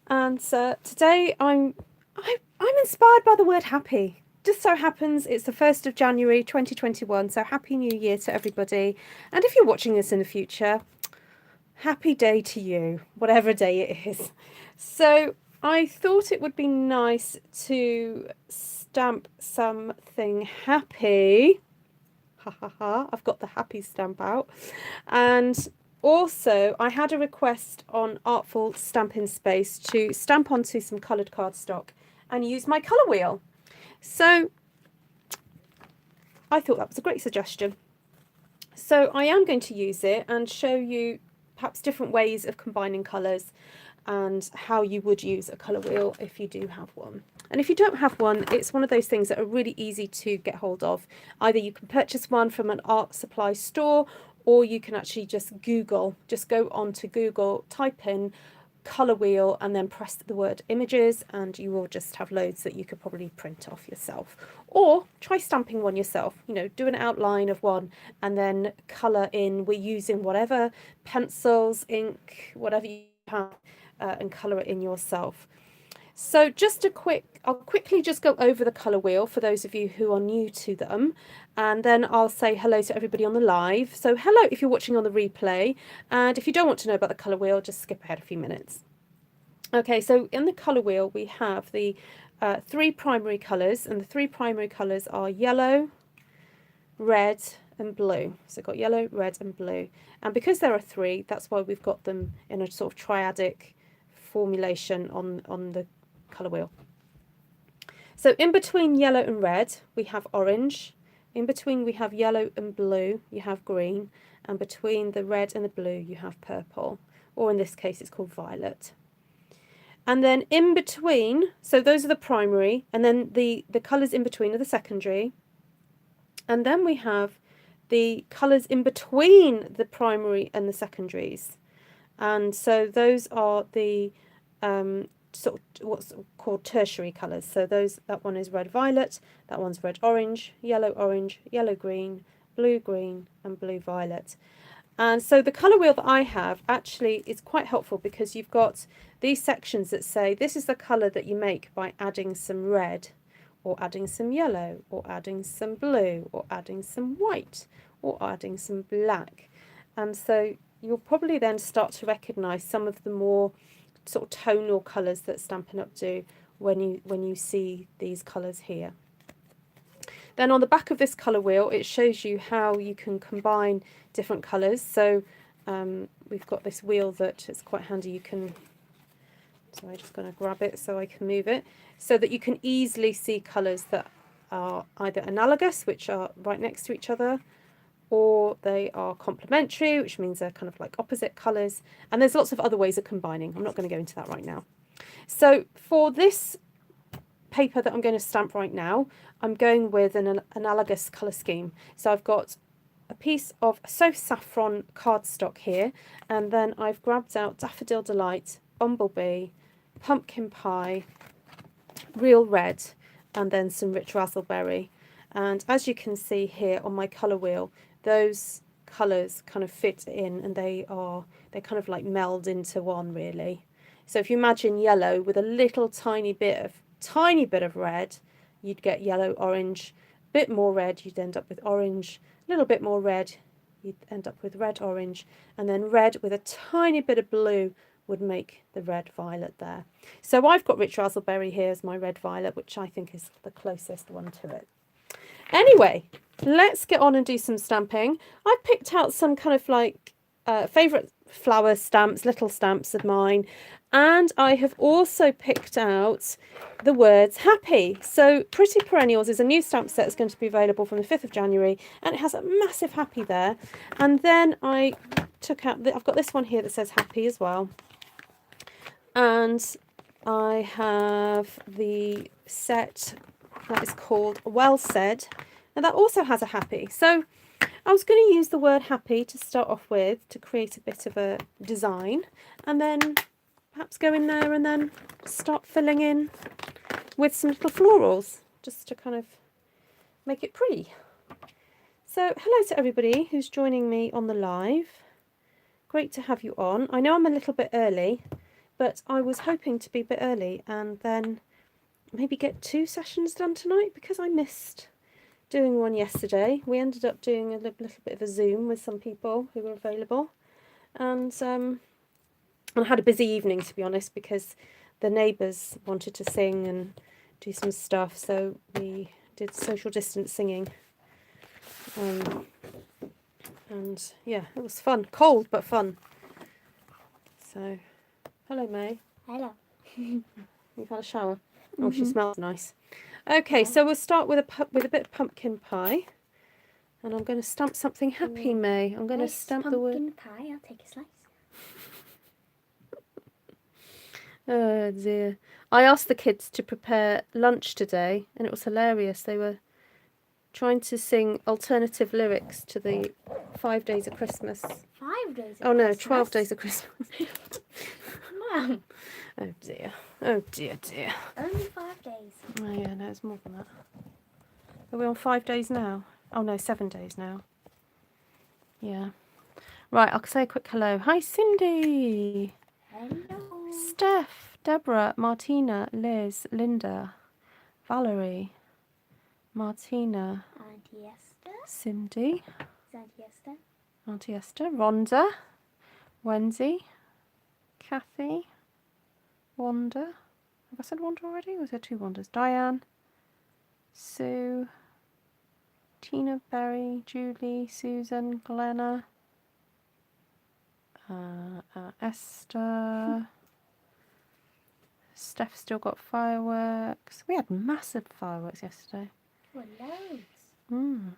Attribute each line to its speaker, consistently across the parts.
Speaker 1: And today I'm inspired by the word happy. Just so happens it's the 1st of January 2021, so happy new year to everybody. And if you're watching this in the future, happy day to you, whatever day it is. So I thought it would be nice to stamp something happy. Ha ha ha, I've got the happy stamp out. And also, I had a request on Artful Stampin Space to stamp onto some coloured cardstock and use my colour wheel. So I thought that was a great suggestion. So I am going to use it and show you perhaps different ways of combining colours and how you would use a colour wheel if you do have one. And if you don't have one, it's one of those things that are really easy to get hold of. Either you can purchase one from an art supply store, or you can actually just go onto Google, type in colour wheel and then press the word images, and you will just have loads that you could probably print off yourself. Or try stamping one yourself, do an outline of one and then colour in. We're using whatever pencils, ink, whatever you have, and colour it in yourself. So I'll quickly just go over the colour wheel for those of you who are new to them, and then I'll say hello to everybody on the live. So hello if you're watching on the replay, and if you don't want to know about the colour wheel, just skip ahead a few minutes. Okay, so in the colour wheel we have the 3 primary colours, and the 3 primary colours are yellow, red and blue. So I've got yellow, red and blue, and because there are 3, that's why we've got them in a sort of triadic formulation on the colour wheel. So in between yellow and red we have orange, in between we have yellow and blue you have green, and between the red and the blue you have purple, or in this case it's called violet. And then in between, so those are the primary, and then the colours in between are the secondary, and then we have the colours in between the primary and the secondaries, and so those are the sort of what's called tertiary colours. So that one is red violet, that one's red orange, yellow green, blue green and blue violet. And so the colour wheel that I have actually is quite helpful because you've got these sections that say this is the colour that you make by adding some red, or adding some yellow, or adding some blue, or adding some white, or adding some black. And so you'll probably then start to recognise some of the more sort of tonal colours that Stampin' Up do when you see these colours here. Then on the back of this colour wheel it shows you how you can combine different colours. So we've got this wheel that is quite handy. So I'm just going to grab it so I can move it, so that you can easily see colours that are either analogous, which are right next to each other, or they are complementary, which means they're kind of like opposite colours. And there's lots of other ways of combining. I'm not going to go into that right now. So for this paper that I'm going to stamp right now, I'm going with an analogous colour scheme. So I've got a piece of Soft Saffron cardstock here, and then I've grabbed out Daffodil Delight, Bumblebee, Pumpkin Pie, Real Red, and then some Rich Razzleberry. And as you can see here on my colour wheel, those colours kind of fit in, and they kind of like meld into one really. So if you imagine yellow with a little tiny bit of red, you'd get yellow, orange. Bit more red, you'd end up with orange. A little bit more red, you'd end up with red, orange, and then red with a tiny bit of blue would make the red violet there. So I've got Rich Razzleberry here as my red violet, which I think is the closest one to it. Anyway, let's get on and do some stamping. I picked out some kind of like favourite flower stamps, little stamps of mine, and I have also picked out the words happy. So Pretty Perennials is a new stamp set that's going to be available from the 5th of January, and it has a massive happy there. And then I took out, I've got this one here that says happy as well. And I have the set that is called Well Said, and that also has a happy. So I was going to use the word happy to start off with to create a bit of a design, and then perhaps go in there and then start filling in with some little florals just to kind of make it pretty. So hello to everybody who's joining me on the live. Great to have you on. I know I'm a little bit early, but I was hoping to be a bit early and then maybe get 2 sessions done tonight because I missed doing one yesterday. We ended up doing a little bit of a Zoom with some people who were available, and I had a busy evening, to be honest, because the neighbours wanted to sing and do some stuff, so we did social distance singing. And yeah, it was fun. Cold, but fun. So, hello, May.
Speaker 2: Hello.
Speaker 1: You've had a shower. Oh, she smells nice. Okay, so we'll start with a bit of pumpkin pie. And I'm going to stamp something happy, May. I'm going to stamp the word.
Speaker 2: Pumpkin pie. I'll take a slice.
Speaker 1: Oh dear. I asked the kids to prepare lunch today, and it was hilarious. They were trying to sing alternative lyrics to the 5 Days of Christmas.
Speaker 2: 5 days of
Speaker 1: Oh no,
Speaker 2: Christmas?
Speaker 1: 12 Days of Christmas.
Speaker 2: Mum.
Speaker 1: Oh dear. Oh dear, dear.
Speaker 2: Only 5 days.
Speaker 1: Oh yeah, no, it's more than that. Are we on 5 days now? Oh no, 7 days now. Yeah. Right, I'll say a quick hello. Hi, Cindy.
Speaker 2: Hello.
Speaker 1: Steph, Deborah, Martina, Liz, Linda, Valerie, Martina,
Speaker 2: Auntie Esther.
Speaker 1: Cindy,
Speaker 2: Is Auntie Esther?
Speaker 1: Auntie Esther, Rhonda, Wendy, Kathy, Wanda. Have I said Wanda already? Or was there 2 Wandas? Diane, Sue, Tina, Berry, Julie, Susan, Glenna, Esther. Steph still got fireworks. We had massive fireworks yesterday.
Speaker 2: Well, loads.
Speaker 1: Don't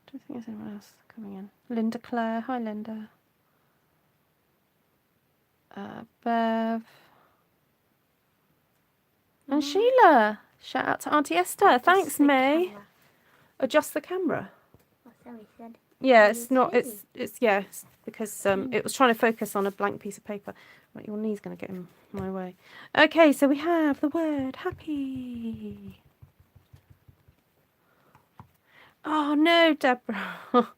Speaker 1: think there's anyone else coming in. Linda Claire. Hi, Linda. Bev. And Sheila. Shout out to Auntie Esther. Thanks, May.
Speaker 2: Camera.
Speaker 1: Adjust the camera.
Speaker 2: Oh, sorry, said.
Speaker 1: Yeah, it's not. It's yeah. It's because it was trying to focus on a blank piece of paper. Right, your knee's going to get in my way. Okay, so we have the word happy. Oh no, Deborah.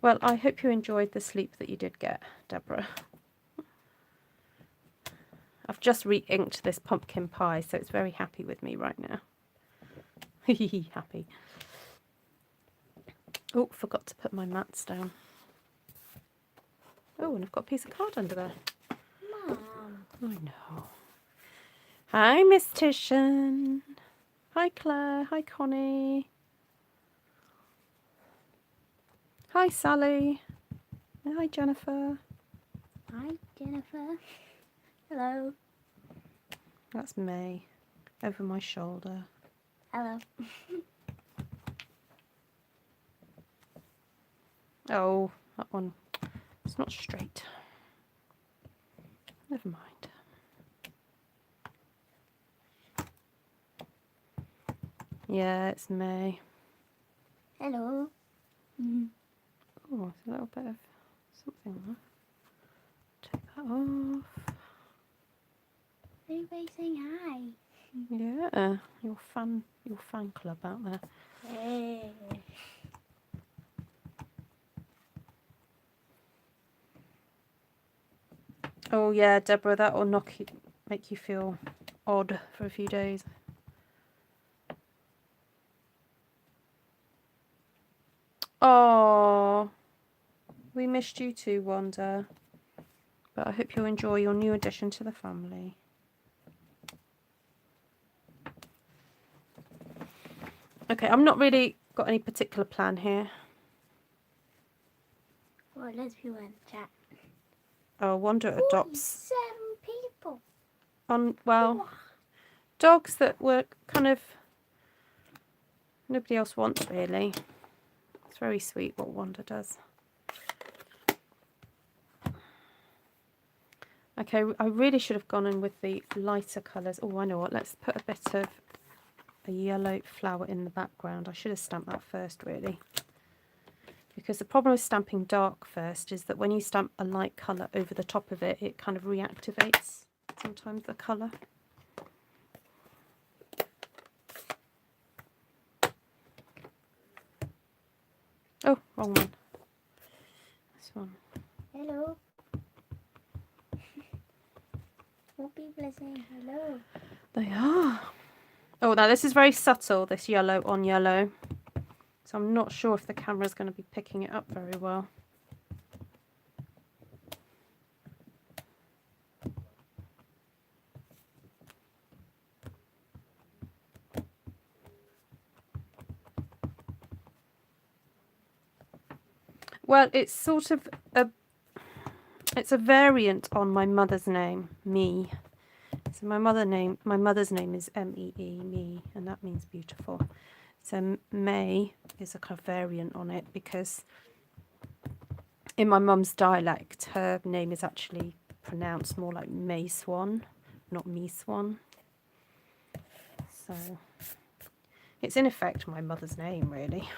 Speaker 1: Well, I hope you enjoyed the sleep that you did get, Deborah. I've just re-inked this pumpkin pie, so it's very happy with me right now. Happy. Oh, forgot to put my mats down. Oh, and I've got a piece of card under there.
Speaker 2: Mum.
Speaker 1: I know. Hi, Miss Titian. Hi, Claire. Hi, Connie. Hi, Sally. Hi, Jennifer.
Speaker 2: Hi, Jennifer. Hello.
Speaker 1: That's May. Over my shoulder.
Speaker 2: Hello.
Speaker 1: Oh, that one. It's not straight. Never mind. Yeah, it's May.
Speaker 2: Hello.
Speaker 1: Oh, it's a little bit of something there. Take that off.
Speaker 2: Everybody saying hi.
Speaker 1: Yeah, your fan club out there.
Speaker 2: Hey.
Speaker 1: Oh yeah, Deborah, that will make you feel odd for a few days. Oh, we missed you too, Wanda. But I hope you enjoy your new addition to the family. Okay, I'm not really got any particular plan here.
Speaker 2: Well, let's view in chat.
Speaker 1: Oh, Wanda adopts
Speaker 2: 7 people.
Speaker 1: well, dogs that were kind of nobody else wants really. It's very sweet what Wanda does. Okay, I really should have gone in with the lighter colours. Oh, I know what. Let's put a bit of a yellow flower in the background. I should have stamped that first, really. Because the problem with stamping dark first is that when you stamp a light colour over the top of it, it kind of reactivates sometimes the colour. Oh, wrong one. This one.
Speaker 2: Hello. More people are saying hello.
Speaker 1: They are. Oh, now this is very subtle, this yellow on yellow. So I'm not sure if the camera's going to be picking it up very well. Well, it's sort of it's a variant on my mother's name, Me. So my mother's name is M-E-E, Me, and that means beautiful. So May is a kind of variant on it because in my mum's dialect, her name is actually pronounced more like May Swan, not Me Swan. So it's in effect my mother's name, really.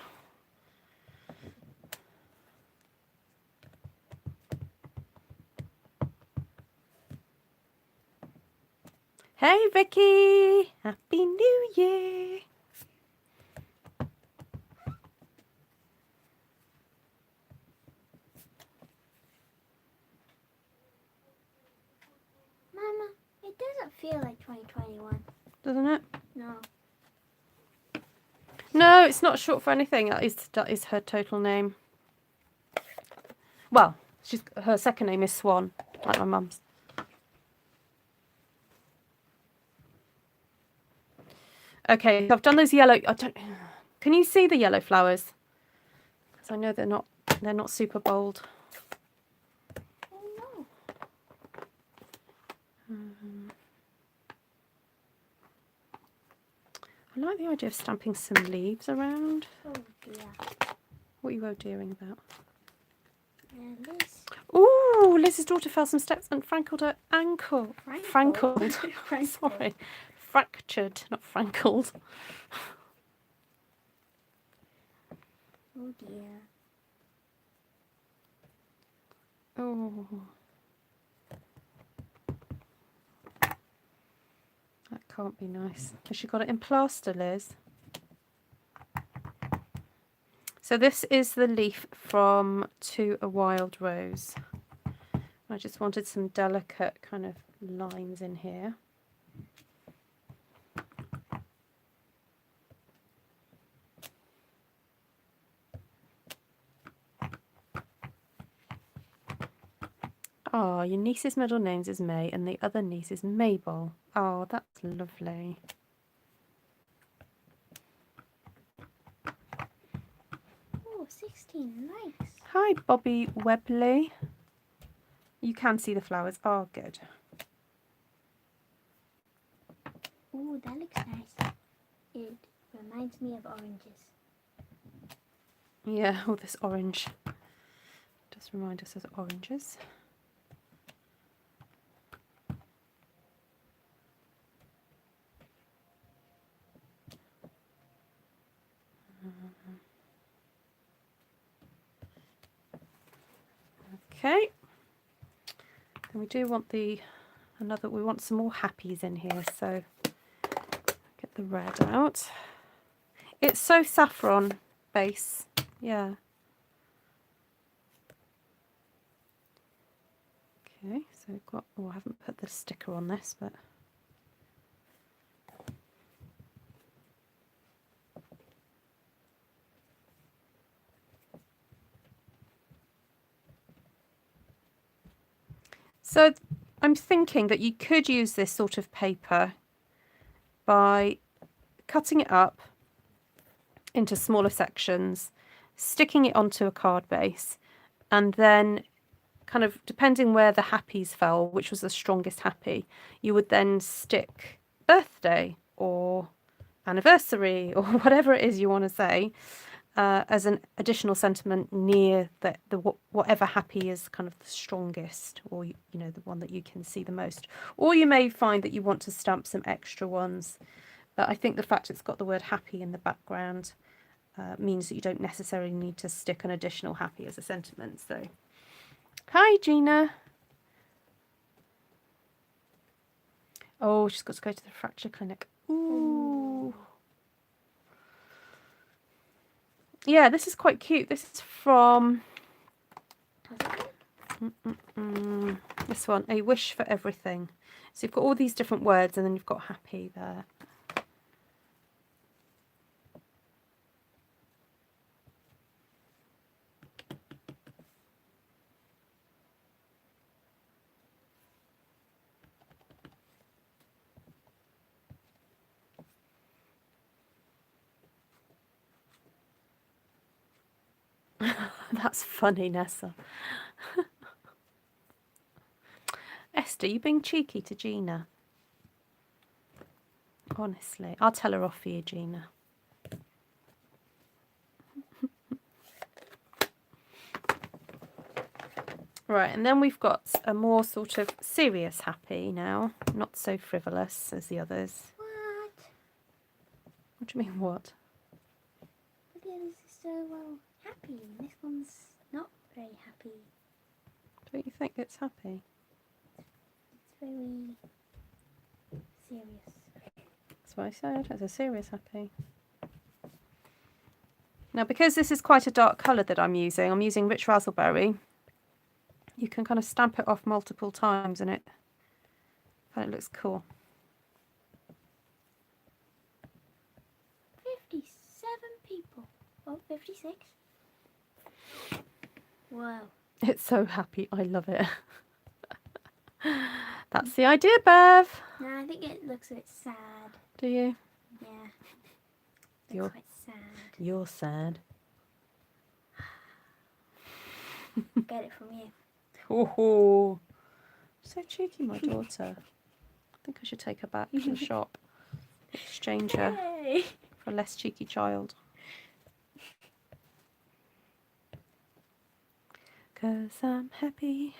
Speaker 1: Hey Vicky! Happy New Year!
Speaker 2: Mama, it doesn't feel like 2021.
Speaker 1: Doesn't it?
Speaker 2: No.
Speaker 1: No, it's not short for anything. That is her total name. Well, her second name is Swan, like my mum's. Okay, so I've done those yellow. Can you see the yellow flowers? Because I know they're not super bold.
Speaker 2: Oh no.
Speaker 1: I like the idea of stamping some leaves around.
Speaker 2: Oh dear.
Speaker 1: What are you dearing about?
Speaker 2: And this.
Speaker 1: Ooh, Liz's daughter fell some steps and frankled her ankle.
Speaker 2: Frankled?
Speaker 1: Sorry. Fractured, not frankled.
Speaker 2: Oh dear.
Speaker 1: Oh. That can't be nice. Has she got it in plaster, Liz? So this is the leaf from To a Wild Rose. I just wanted some delicate kind of lines in here. Oh, your niece's middle name is May and the other niece is Mabel. Oh, that's lovely.
Speaker 2: Oh, 16 likes.
Speaker 1: Hi, Bobby Webley. You can see the flowers. Oh, good.
Speaker 2: Oh, that looks nice. It reminds me of oranges.
Speaker 1: Yeah, oh, this orange does remind us of oranges. Okay. And we do want we want some more happies in here, so get the red out. It's so saffron base, yeah. Okay, so we've got, oh, I haven't put the sticker on this, but so I'm thinking that you could use this sort of paper by cutting it up into smaller sections, sticking it onto a card base, and then kind of depending where the happies fell, which was the strongest happy, you would then stick birthday or anniversary or whatever it is you want to say as an additional sentiment near the whatever happy is kind of the strongest, or you know, the one that you can see the most. Or you may find that you want to stamp some extra ones, but I think the fact it's got the word happy in the background means that you don't necessarily need to stick an additional happy as a sentiment. So hi Gina. Oh, she's got to go to the fracture clinic. Ooh. Yeah, this is quite cute. This is from This one, a wish for everything. So you've got all these different words and then you've got happy there. That's funny, Nessa. Esther, you being cheeky to Gina? Honestly, I'll tell her off for you, Gina. Right, and then we've got a more sort of serious happy now, not so frivolous as the others.
Speaker 2: What?
Speaker 1: What do you mean, what?
Speaker 2: But the others are so happy. This one's not very happy.
Speaker 1: Don't you think it's happy?
Speaker 2: It's very serious.
Speaker 1: That's what I said, it's a serious happy. Now, because this is quite a dark colour that I'm using rich raspberry. You can kind of stamp it off multiple times and it looks cool.
Speaker 2: 57 people. Oh, 56. Wow.
Speaker 1: It's so happy. I love it. That's the idea, Bev.
Speaker 2: No, I think it looks a bit sad.
Speaker 1: Do you?
Speaker 2: Yeah.
Speaker 1: You're
Speaker 2: Quite sad.
Speaker 1: You're sad.
Speaker 2: Get it from you.
Speaker 1: Oh, so cheeky, my daughter. I think I should take her back to the shop. Exchange her
Speaker 2: Hey.
Speaker 1: for a less cheeky child. 'Cause I'm happy.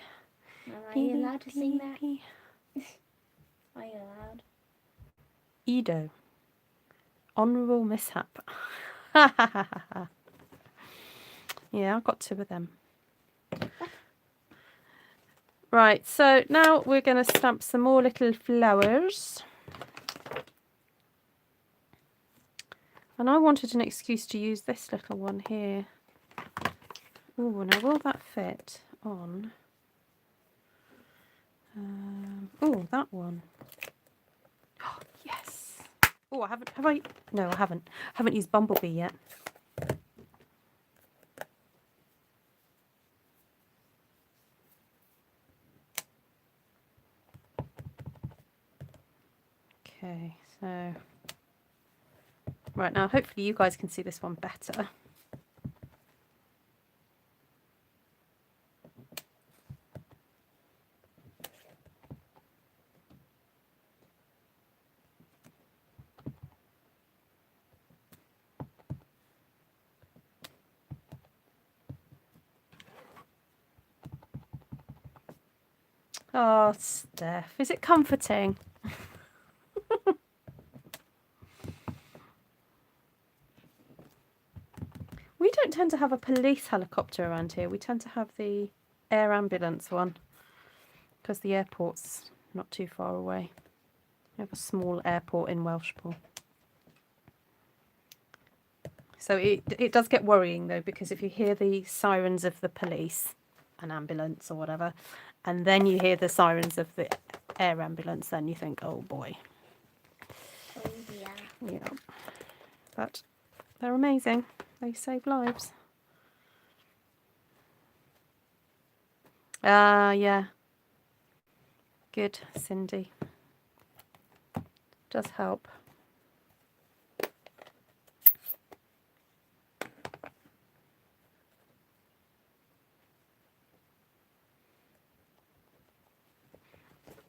Speaker 2: Are you allowed to sing that? Are you allowed?
Speaker 1: Edo. Honourable mishap. Yeah, I've got 2 of them. Right, so now we're going to stamp some more little flowers. And I wanted an excuse to use this little one here. Oh, now will that fit on? Oh, that one. Oh, yes. Oh, have I? No, I haven't. I haven't used Bumblebee yet. Okay, so right now, hopefully you guys can see this one better. Oh, Steph, is it comforting? We don't tend to have a police helicopter around here. We tend to have the air ambulance one because the airport's not too far away. We have a small airport in Welshpool. So it does get worrying though, because if you hear the sirens of the police, an ambulance or whatever, and then you hear the sirens of the air ambulance, then you think, oh boy.
Speaker 2: Oh, yeah.
Speaker 1: Yeah. But they're amazing. They save lives. Yeah. Good, Cindy. Does help.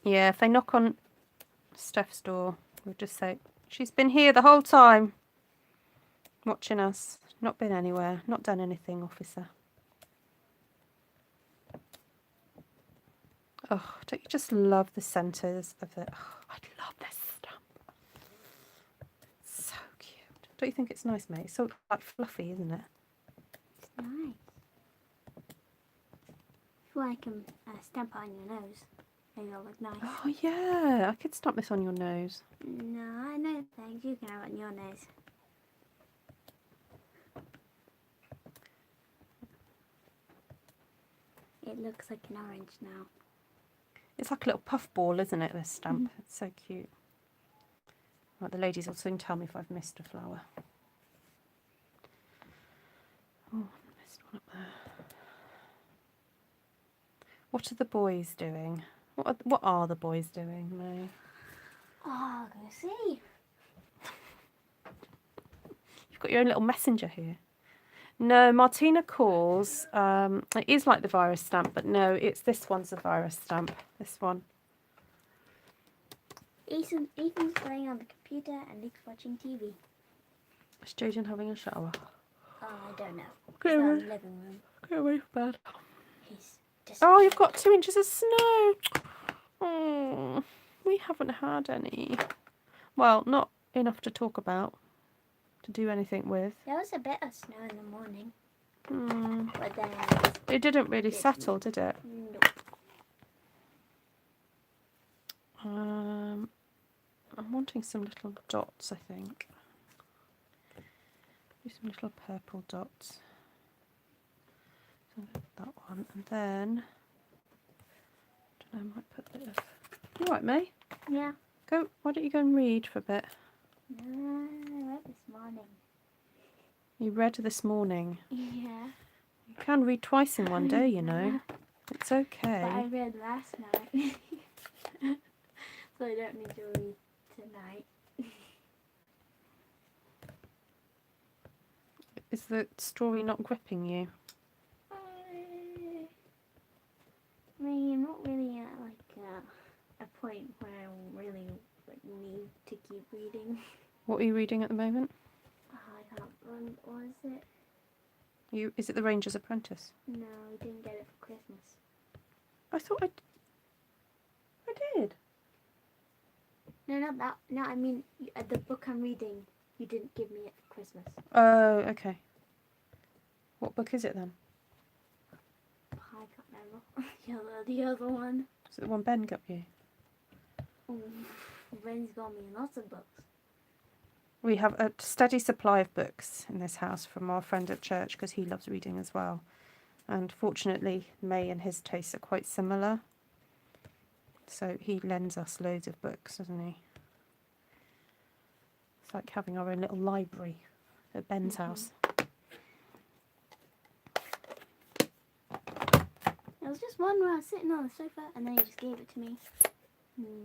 Speaker 1: Yeah, if they knock on Steph's door, we'll just say, she's been here the whole time, watching us. Not been anywhere, not done anything, officer. Oh, don't you just love the centres of it? Oh, I love this stamp. So cute. Don't you think it's nice, mate? It's so like fluffy, isn't it?
Speaker 2: It's nice. If you like stamp it on your nose, maybe it'll look nice.
Speaker 1: Oh yeah, I could stamp this on your nose.
Speaker 2: No, no thanks. You can have it on your nose. It looks like an orange now.
Speaker 1: It's like a little puff ball, isn't it, this stamp? It's so cute. Right, the ladies will soon tell me if I've missed a flower. Oh, I missed one up there. What are the boys doing? What are the boys doing, May?
Speaker 2: Oh, I'm gonna see.
Speaker 1: You've got your own little messenger here. No, Martina calls. It is like the virus stamp, but no, it's this one's the virus stamp. This one.
Speaker 2: Ethan's playing on the computer and Luke's watching TV.
Speaker 1: Is Jaden having a shower?
Speaker 2: Oh, I don't know.
Speaker 1: Go
Speaker 2: He's down
Speaker 1: away.
Speaker 2: in the living room.
Speaker 1: Go away from bed.
Speaker 2: He's just.
Speaker 1: Oh, you've got 2 inches of snow. Oh, we haven't had any. Well, not enough to talk about, to do anything with.
Speaker 2: There was a bit of snow in the morning,
Speaker 1: Hmm.
Speaker 2: but then
Speaker 1: It didn't really settle, did it?
Speaker 2: nope.
Speaker 1: I'm wanting some little dots, I think. Do some little purple dots. So that one, and then I don't know, I might put a bit of. You all right, May?
Speaker 2: Yeah.
Speaker 1: Go. Why don't you go and read for a bit?
Speaker 2: No, I read this morning.
Speaker 1: You read this morning.
Speaker 2: Yeah.
Speaker 1: You can read twice in one day, you know. It's okay.
Speaker 2: But I read last night, so I don't need to read tonight.
Speaker 1: Is the story not gripping you?
Speaker 2: I mean, I'm not really at like a point where I really need to keep reading.
Speaker 1: What are you reading at the moment?
Speaker 2: Oh, I can't remember. What is it?
Speaker 1: Is it The Ranger's Apprentice?
Speaker 2: No, we didn't get it for Christmas.
Speaker 1: I thought I did.
Speaker 2: No, not that. No, I mean the book I'm reading. You didn't give me it for Christmas.
Speaker 1: Oh, okay. What book is it then?
Speaker 2: I can't remember. The other one.
Speaker 1: Is it the one Ben got you?
Speaker 2: Oh, Ben's got me lots of books.
Speaker 1: We have a steady supply of books in this house from our friend at church because he loves reading as well. And fortunately, May and his tastes are quite similar. So he lends us loads of books, doesn't he? It's like having our own little library at Ben's house.
Speaker 2: There was just one where I was sitting on the sofa and then he just gave it to me.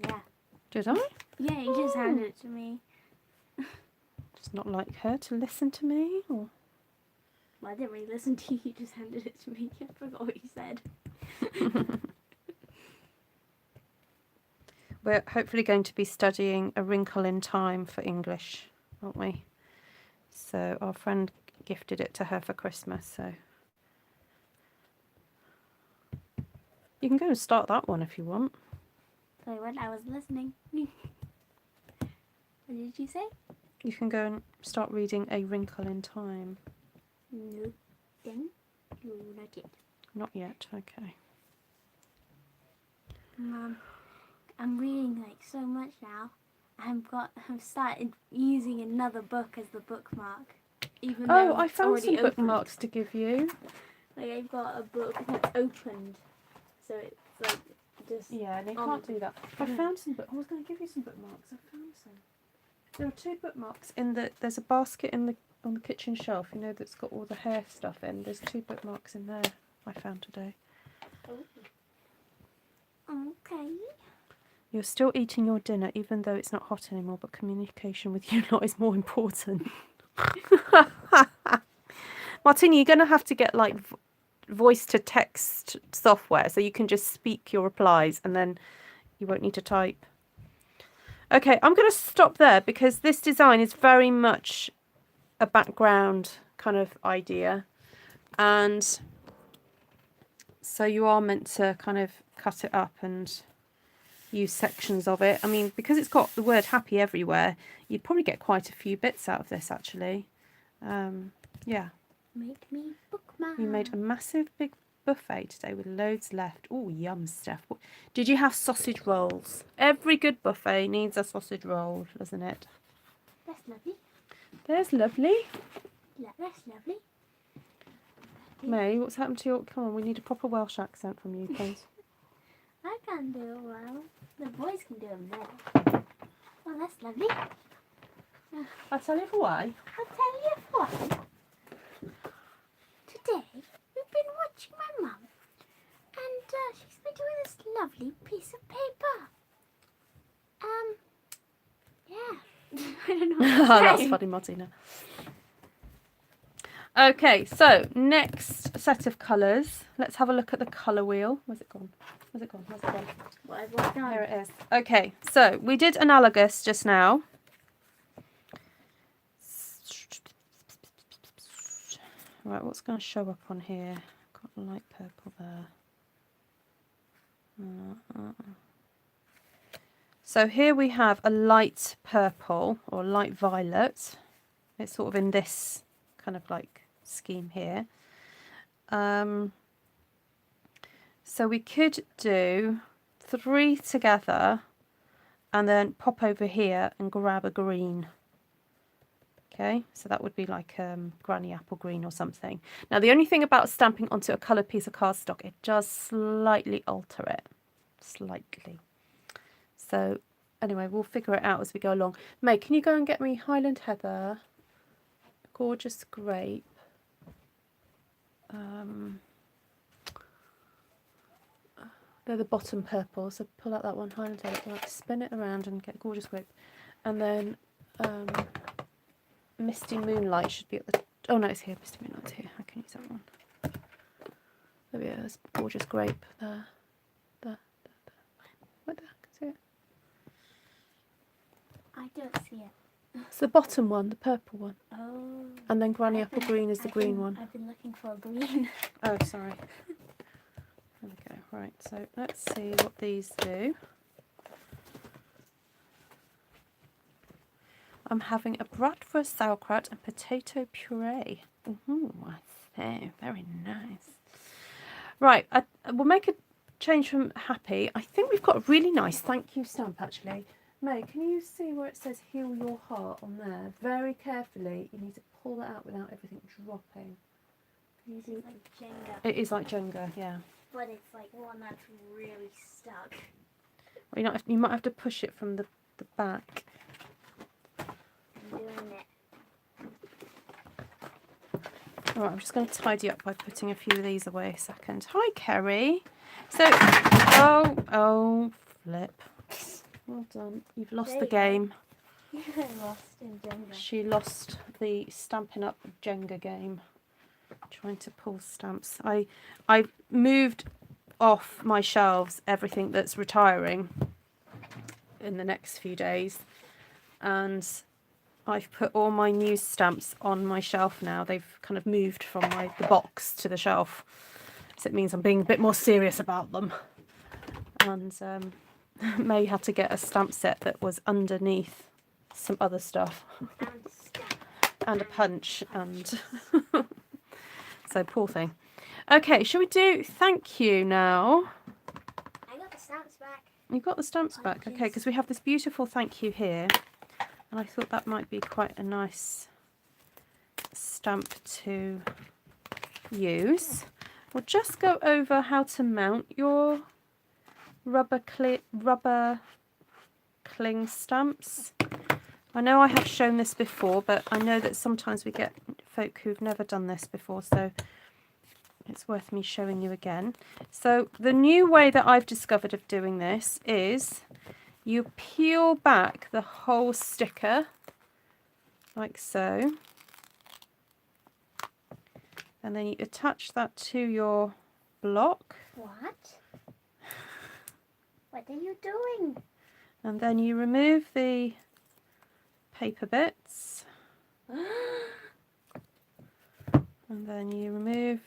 Speaker 2: Yeah.
Speaker 1: Did I?
Speaker 2: Yeah, he just handed it to me.
Speaker 1: It's not like her to listen to me, or
Speaker 2: Well, I didn't really listen to you, you just handed it to me. I forgot what you said.
Speaker 1: we're hopefully going to be studying A Wrinkle in Time for English, aren't we? So our friend gifted it to her for Christmas, so you can go and start that one if you want.
Speaker 2: Sorry, what? I was listening. What did you say?
Speaker 1: You can go and start reading A Wrinkle in Time.
Speaker 2: No, then you not yet.
Speaker 1: Not yet, okay.
Speaker 2: Mom, I'm reading like so much now. I've started using another book as the bookmark. Even though
Speaker 1: Oh, I
Speaker 2: it's
Speaker 1: found
Speaker 2: already
Speaker 1: some
Speaker 2: opened.
Speaker 1: bookmarks to give you.
Speaker 2: Like I've got a book that's opened, so it's like just.
Speaker 1: Yeah, and you
Speaker 2: on-
Speaker 1: can't do that. I found some I was going to give you some bookmarks. I found some. There are 2 bookmarks in there's a basket on the kitchen shelf, you know, that's got all the hair stuff in. There's 2 bookmarks in there I found today.
Speaker 2: Okay.
Speaker 1: You're still eating your dinner even though it's not hot anymore, but communication with you lot is more important. Martina, you're going to have to get like voice to text software so you can just speak your replies and then you won't need to type. Okay, I'm going to stop there because this design is very much a background kind of idea. And so you are meant to kind of cut it up and use sections of it. I mean, because it's got the word happy everywhere, you'd probably get quite a few bits out of this actually. Yeah.
Speaker 2: Make me bookmark.
Speaker 1: We made a massive big buffet today with loads left. Oh, yum stuff. Did you have sausage rolls? Every good buffet needs a sausage roll, doesn't it?
Speaker 2: That's lovely.
Speaker 1: There's lovely.
Speaker 2: Yeah, that's lovely.
Speaker 1: May, what's happened to your... Come on, we need a proper Welsh accent from you, please.
Speaker 2: I can't do it well. The boys can do it better. Oh, that's lovely.
Speaker 1: I'll tell you for why.
Speaker 2: I'll tell you what. Today, we've been watching my mum. And she's been doing this lovely piece of paper. Yeah. I don't know what to say.
Speaker 1: That's funny, Martina. Okay, so next set of colours. Let's have a look at the colour wheel. Where's it gone? Where's it gone? Where's it gone?
Speaker 2: What have I done?
Speaker 1: Here it is. Okay, so we did analogous just now. Right, what's going to show up on here? Got a light purple there. So here we have a light purple or light violet. It's sort of in this kind of like scheme here. So we could do 3 together and then pop over here and grab a green. Okay, so that would be like granny apple green or something. Now the only thing about stamping onto a coloured piece of cardstock, it does slightly alter it. Slightly. So anyway, we'll figure it out as we go along. May, can you go and get me Highland Heather? Gorgeous grape. They're the bottom purple, so pull out that one, Highland Heather, right, spin it around and get gorgeous grape. And then Misty Moonlight should be at the... Oh no, it's here, Misty Moonlight's here. I can use that one. There we go, there's gorgeous grape there. What the heck is it?
Speaker 2: I don't see it.
Speaker 1: It's the bottom one, the purple one.
Speaker 2: Oh.
Speaker 1: And then Granny Apple Green is the green one.
Speaker 2: I've been looking for a green.
Speaker 1: Oh, sorry. There we go. Right, so let's see what these do. I'm having a bratwurst sauerkraut and potato puree. Ooh, I say, very nice. Right, we'll make a change from happy. I think we've got a really nice thank you stamp actually. May, can you see where it says heal your heart on there? Very carefully, you need to pull that out without everything dropping. Can you do
Speaker 2: It's like Jenga.
Speaker 1: it? Is like Jenga, yeah.
Speaker 2: But it's like one that's really stuck.
Speaker 1: Well, you might have to push it from the back.
Speaker 2: I'm doing it.
Speaker 1: Alright, I'm just going to tidy up by putting a few of these away a second. Hi, Kerry. So, oh, flip. Well done. You've lost
Speaker 2: There
Speaker 1: the
Speaker 2: you go.
Speaker 1: game.
Speaker 2: I lost in Jenga.
Speaker 1: She lost the Stampin' Up Jenga game. Trying to pull stamps. I moved off my shelves everything that's retiring in the next few days. And I've put all my new stamps on my shelf now. They've kind of moved from the box to the shelf. So it means I'm being a bit more serious about them. And May had to get a stamp set that was underneath some other stuff. And a punch. And so poor thing. Okay, shall we do thank you now?
Speaker 2: I got the stamps back.
Speaker 1: You got the stamps back? Okay, because we have this beautiful thank you here. And I thought that might be quite a nice stamp to use. We'll just go over how to mount your rubber cling stamps. I know I have shown this before, but I know that sometimes we get folk who've never done this before, so it's worth me showing you again. So the new way that I've discovered of doing this is you peel back the whole sticker like so, and then you attach that to your block.
Speaker 2: What? What are you doing?
Speaker 1: And then you remove the paper bits. And then you remove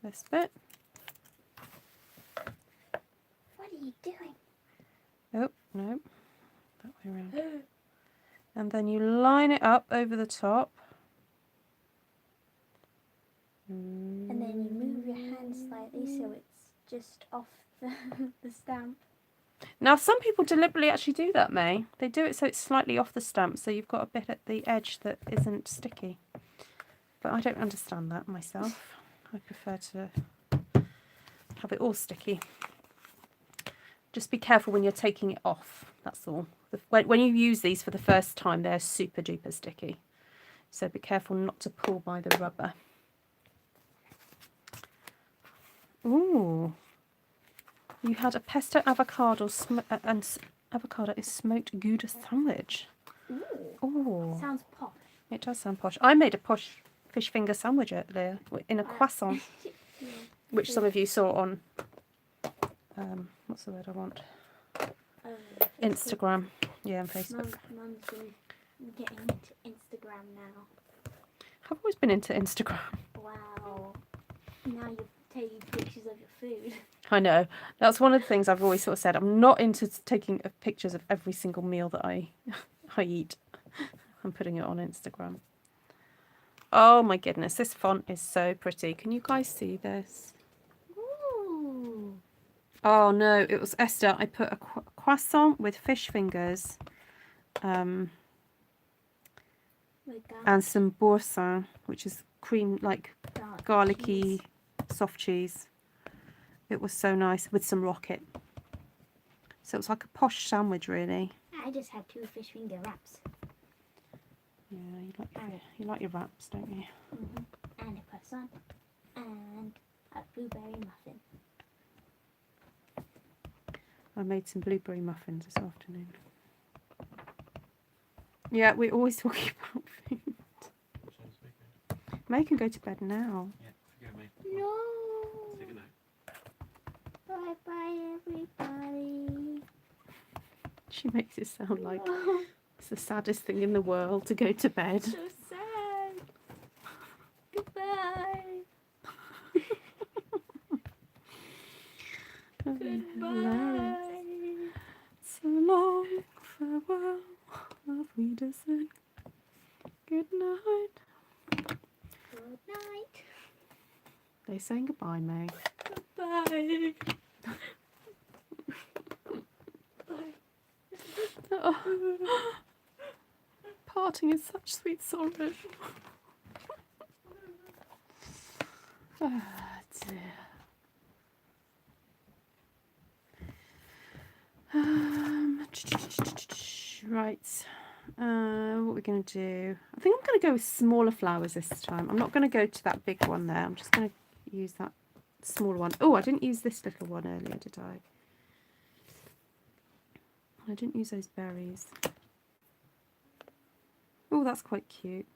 Speaker 1: this bit.
Speaker 2: What are you doing?
Speaker 1: Oh, no. That way around. And then you line it up over the top.
Speaker 2: And then you move your hand slightly so it's just off the stamp.
Speaker 1: Now, some people deliberately actually do that, May. They do it so it's slightly off the stamp, so you've got a bit at the edge that isn't sticky. But I don't understand that myself. I prefer to have it all sticky. Just be careful when you're taking it off, that's all. When you use these for the first time, they're super duper sticky. So be careful not to pull by the rubber. Ooh, you had a pesto avocado and avocado is smoked Gouda sandwich. Ooh,
Speaker 2: Sounds posh.
Speaker 1: it does sound posh. I made a posh fish finger sandwich earlier in a croissant,
Speaker 2: Yeah.
Speaker 1: which some of you saw on, what's the word I want? Instagram. Yeah, and Facebook.
Speaker 2: Mum's been getting into Instagram now.
Speaker 1: I've always been into Instagram.
Speaker 2: Wow. Now you're taking pictures of your food.
Speaker 1: I know. That's one of the things I've always sort of said. I'm not into taking pictures of every single meal that I eat. I'm putting it on Instagram. Oh my goodness, this font is so pretty. Can you guys see this?
Speaker 2: Ooh.
Speaker 1: Oh no, it was Esther. I put a croissant with fish fingers and some boursin, which is cream, like garlicky, soft cheese. It was so nice with some rocket. So it was like a posh sandwich, really.
Speaker 2: I just had 2 fish finger wraps.
Speaker 1: Yeah, you like your wraps, don't you?
Speaker 2: And a croissant. And a blueberry muffin.
Speaker 1: I made some blueberry muffins this afternoon. Yeah, we're always talking about food. May can go to bed now.
Speaker 3: Yeah, forget me.
Speaker 2: No.
Speaker 3: Say goodnight.
Speaker 2: Bye bye everybody.
Speaker 1: She makes it sound like it's the saddest thing in the world to go to bed.
Speaker 2: So sad. Goodbye. Goodbye.
Speaker 1: So long, farewell, auf Wiedersehen. Good night.
Speaker 2: Good night.
Speaker 1: They're saying goodbye, May.
Speaker 2: Goodbye.
Speaker 1: Oh. Parting is such sweet sorrow. Oh dear. Right. What are we going to do? I think I'm going to go with smaller flowers this time. I'm not going to go to that big one there. I'm just going to use that smaller one. Oh, I didn't use this little one earlier, did I? I didn't use those berries. Oh, that's quite cute.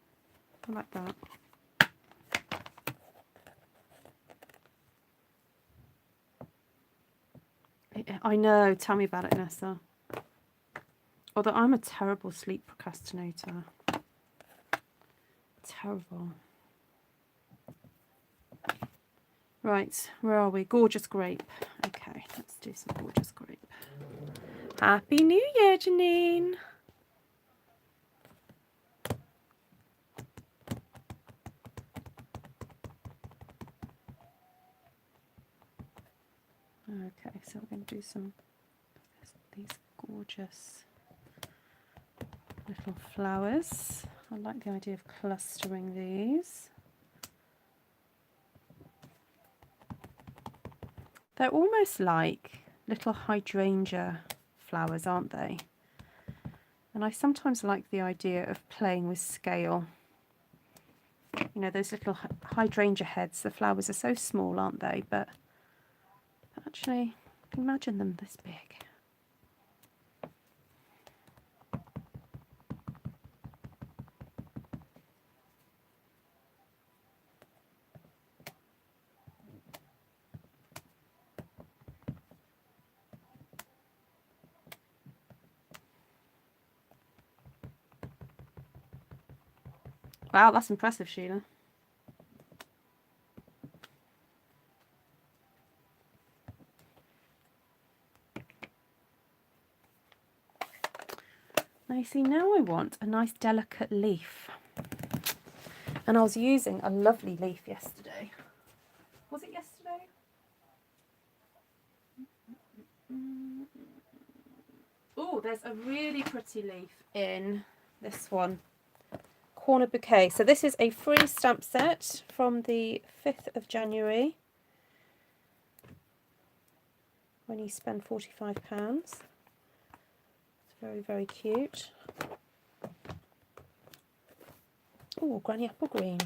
Speaker 1: I like that. I know, tell me about it, Nessa. Although I'm a terrible sleep procrastinator. Terrible. Right, where are we? Gorgeous grape. Okay, let's do some gorgeous grape. Happy New Year, Janine. Okay, so we're going to do some these gorgeous little flowers. I like the idea of clustering these. They're almost like little hydrangea flowers, aren't they? And I sometimes like the idea of playing with scale. You know, those little hydrangea heads, the flowers are so small, aren't they? But actually, imagine them this big. Wow, that's impressive, Sheila. Now you see, now I want a nice delicate leaf. And I was using a lovely leaf yesterday. Was it yesterday? Oh, there's a really pretty leaf in this one. Corner Bouquet. So this is a free stamp set from the 5th of January when you spend £45. It's very, very cute. Oh, Granny Apple Green.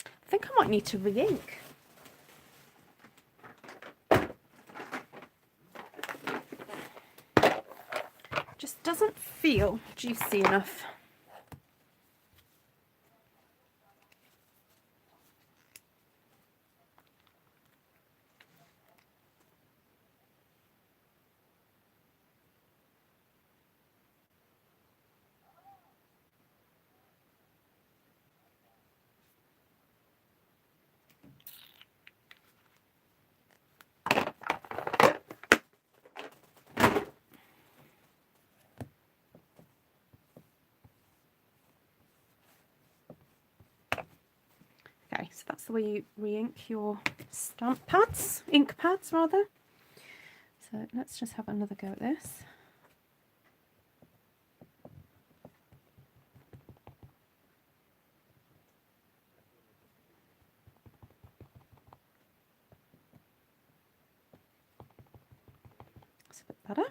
Speaker 1: I think I might need to re-ink. Just doesn't feel juicy enough. Okay, so that's the way you re-ink your stamp pads, ink pads rather. So let's just have another go at this. It's a bit better.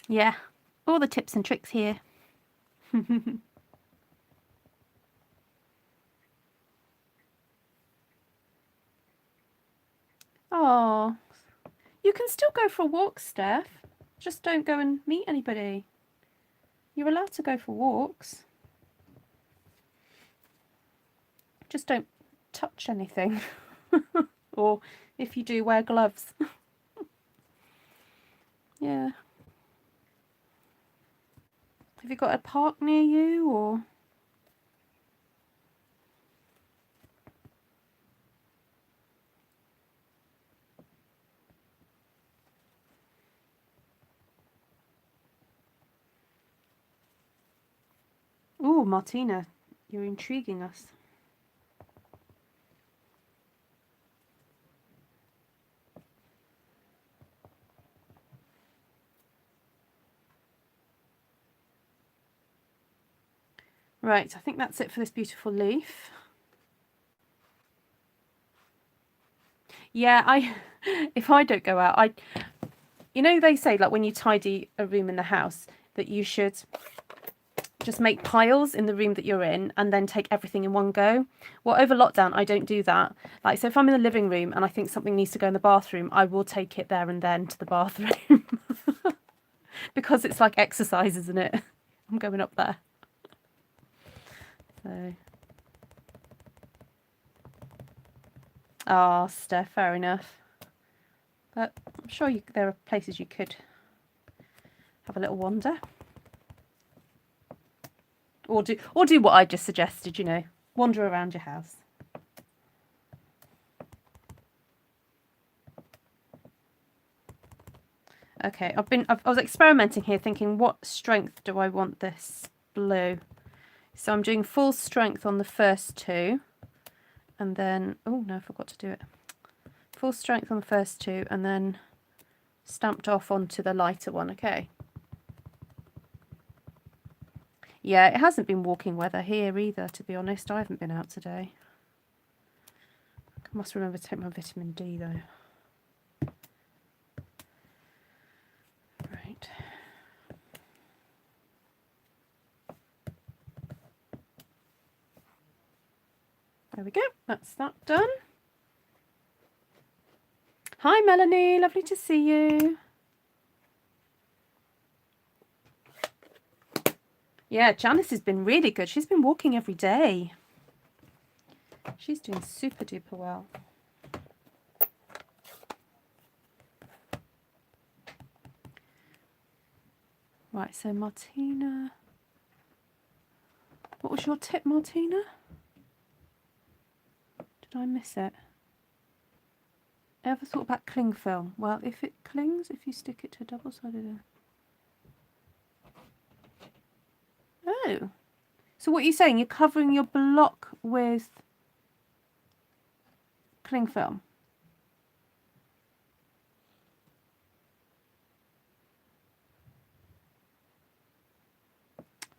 Speaker 1: Yeah, all the tips and tricks here. Oh, you can still go for a walk, Steph. Just don't go and meet anybody. You're allowed to go for walks. Just don't touch anything. Or if you do, wear gloves. Yeah. Have you got a park near you, or? Oh, Martina, you're intriguing us. Right, I think that's it for this beautiful leaf. Yeah, if I don't go out, you know, they say like when you tidy a room in the house that you should just make piles in the room that you're in and then take everything in one go. Well, over lockdown, I don't do that. Like, so if I'm in the living room and I think something needs to go in the bathroom, I will take it there and then to the bathroom. Because it's like exercise, isn't it? I'm going up there. So. Oh, Steph, fair enough. But I'm sure there are places you could have a little wander. Or do what I just suggested, you know, wander around your house. Okay, I was experimenting here, thinking what strength do I want this blue? So I'm doing full strength on the first two, and then oh no, I forgot to do it. Full strength on the first two, and then stamped off onto the lighter one. Okay. Yeah, it hasn't been walking weather here either, to be honest. I haven't been out today. I must remember to take my vitamin D though. Right. There we go. That's that done. Hi Melanie, lovely to see you. Yeah, Janice has been really good. She's been walking every day. She's doing super duper well. Right, so Martina, what was your tip, Martina? Did I miss it? Ever thought about cling film? Well, if it clings, if you stick it to a double-sided... Oh. So what are you saying? You're covering your block with cling film?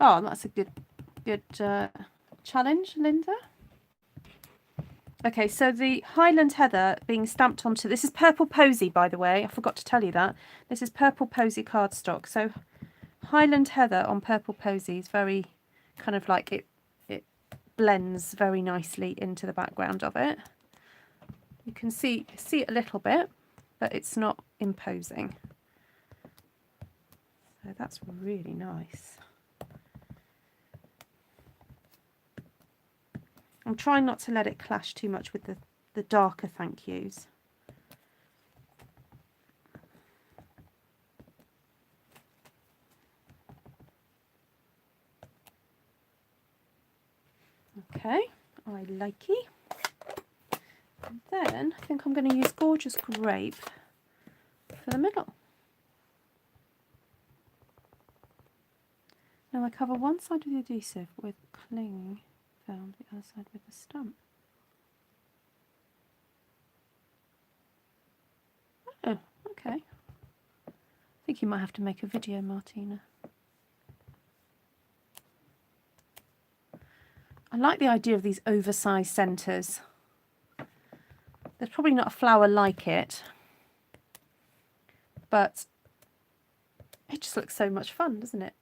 Speaker 1: Oh, that's a good challenge, Linda. Okay, so the Highland Heather being stamped onto... This is Purple Posy, by the way. I forgot to tell you that. This is Purple Posy cardstock. So Highland Heather on Purple Posy is very kind of like it blends very nicely into the background of it. You can see it a little bit, but it's not imposing. So that's really nice. I'm trying not to let it clash too much with the darker thank yous. Okay, I likey. And then I think I'm going to use Gorgeous Grape for the middle. Now I cover one side with the adhesive with cling film, the other side with the stamp. Oh, okay. I think you might have to make a video, Martina. I like the idea of these oversized centres. There's probably not a flower like it, but it just looks so much fun, doesn't it?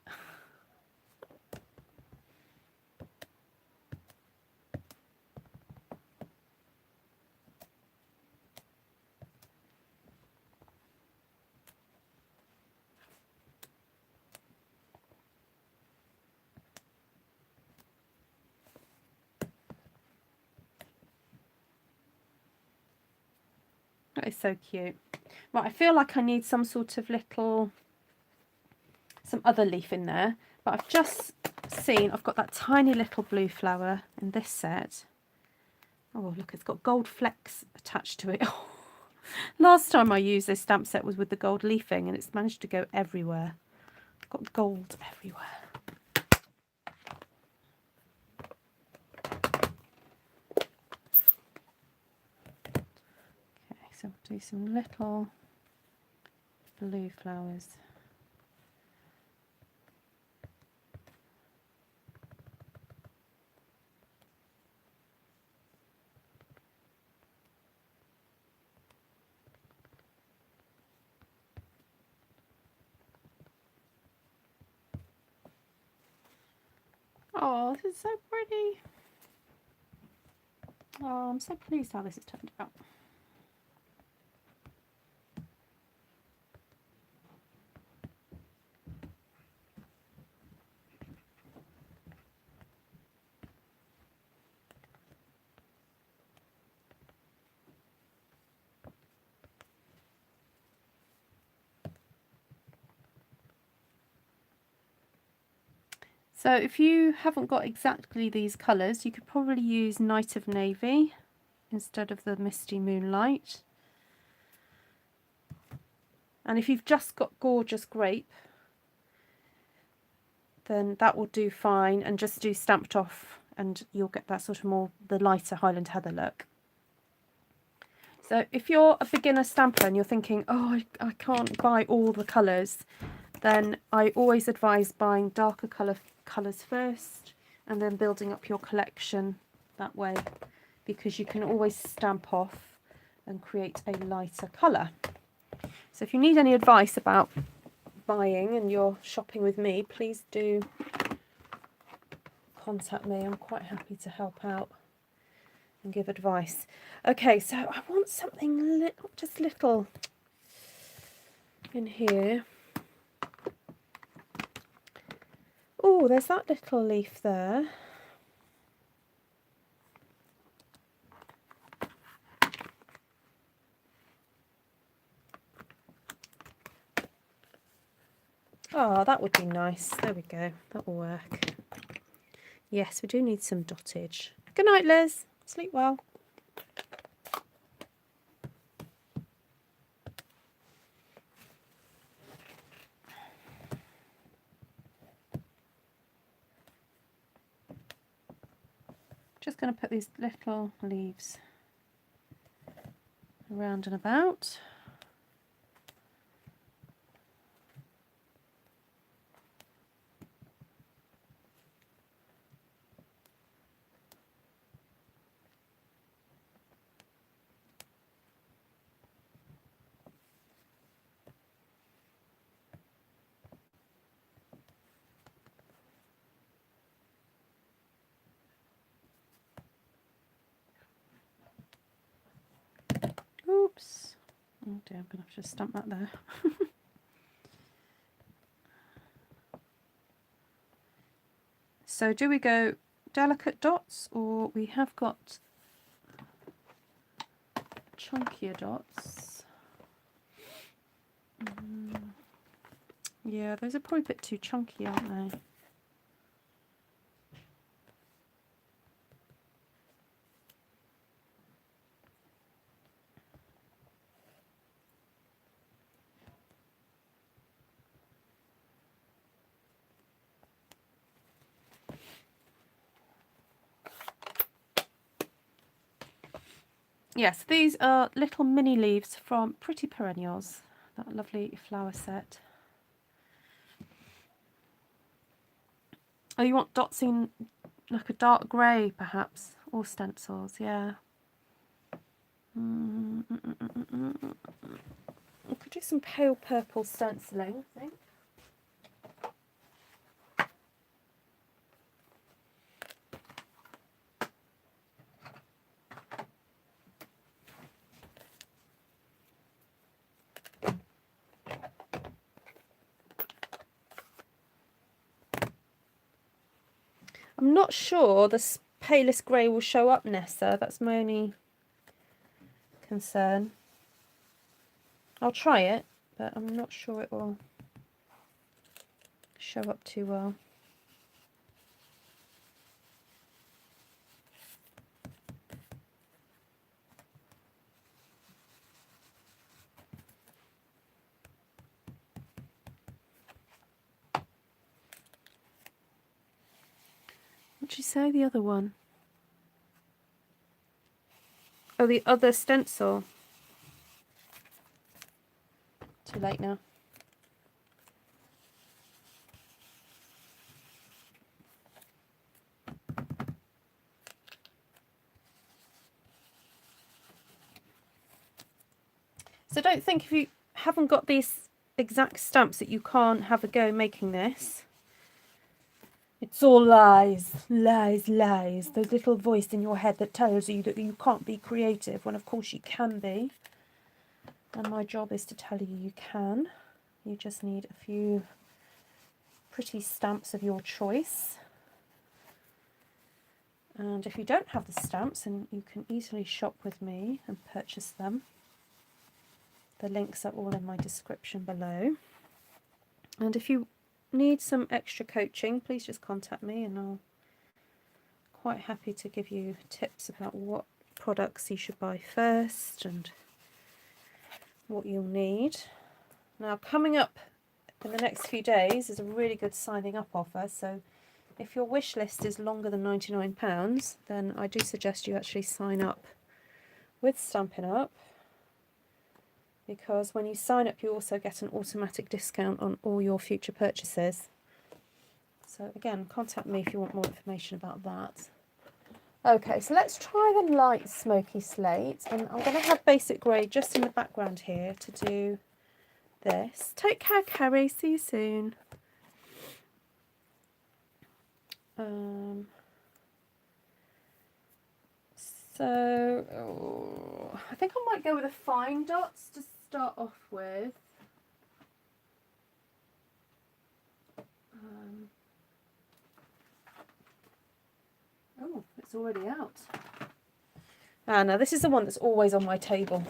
Speaker 1: That is so cute. Right, I feel like I need some sort of some other leaf in there, but I've just seen I've got that tiny little blue flower in this set. Oh look, it's got gold flecks attached to it. Last time I used this stamp set was with the gold leafing and it's managed to go everywhere. I've got gold everywhere. Okay, so we'll do some little blue flowers. Oh, this is so pretty. Oh, I'm so pleased how this has turned out. So if you haven't got exactly these colours, you could probably use Night of Navy instead of the Misty Moonlight. And if you've just got Gorgeous Grape, then that will do fine, and just do Stamped Off and you'll get that sort of more the lighter Highland Heather look. So if you're a beginner stamper and you're thinking, oh, I can't buy all the colours, then I always advise buying darker colours first and then building up your collection that way, because you can always stamp off and create a lighter colour. So if you need any advice about buying and you're shopping with me, please do contact me. I'm quite happy to help out and give advice. Okay, so I want something just little in here. Oh, there's that little leaf there. that would be nice. There we go. That will work. Yes, we do need some dottage. Good night, Liz. Sleep well. Just going to put these little leaves around and about. Oops. Oh dear, I'm going to have to stamp that there. So do we go delicate dots, or we have got chunkier dots? Yeah, those are probably a bit too chunky, aren't they? Yes, these are little mini leaves from Pretty Perennials, that lovely flower set. Oh, you want dots in like a dark grey, perhaps, or stencils? Yeah. We could do some pale purple stenciling, I think. I'm not sure the palest grey will show up, Nessa. That's my only concern. I'll try it, but I'm not sure it will show up too well. What'd you say, the other one? Oh, the other stencil. Too late now. So don't think if you haven't got these exact stamps that you can't have a go making this. It's all lies, lies, lies. Those little voice in your head that tells you that you can't be creative, when of course you can be. And my job is to tell you you can. You just need a few pretty stamps of your choice. And if you don't have the stamps, then you can easily shop with me and purchase them. The links are all in my description below. And if you need some extra coaching, please just contact me and I'll quite happy to give you tips about what products you should buy first and what you'll need. Now, coming up in the next few days is a really good signing up offer, so if your wish list is longer than £99, then I do suggest you actually sign up with Stampin' Up, because when you sign up you also get an automatic discount on all your future purchases. So again, contact me if you want more information about that. Okay, so let's try the light smoky slate, and I'm going to have basic grey just in the background here to do this. Take care, Kerry. See you soon. I think I might go with the fine dots to start off with. Oh, it's already out. Ah, no, this is the one that's always on my table.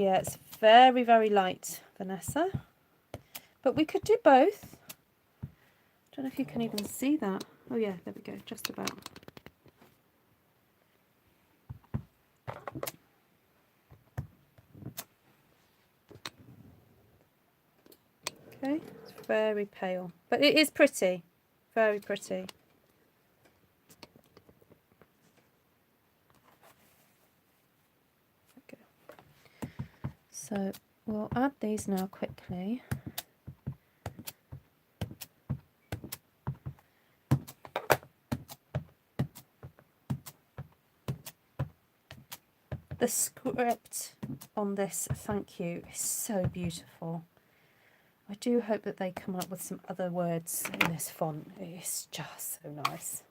Speaker 1: Yeah, it's very, very light, Vanessa. But we could do both. Don't know if you can even see that. Oh yeah, there we go, just about. Okay, it's very pale, but it is pretty, very pretty. Okay. So we'll add these now quickly. The script on this thank you is so beautiful. I do hope that they come up with some other words in this font. It's just so nice.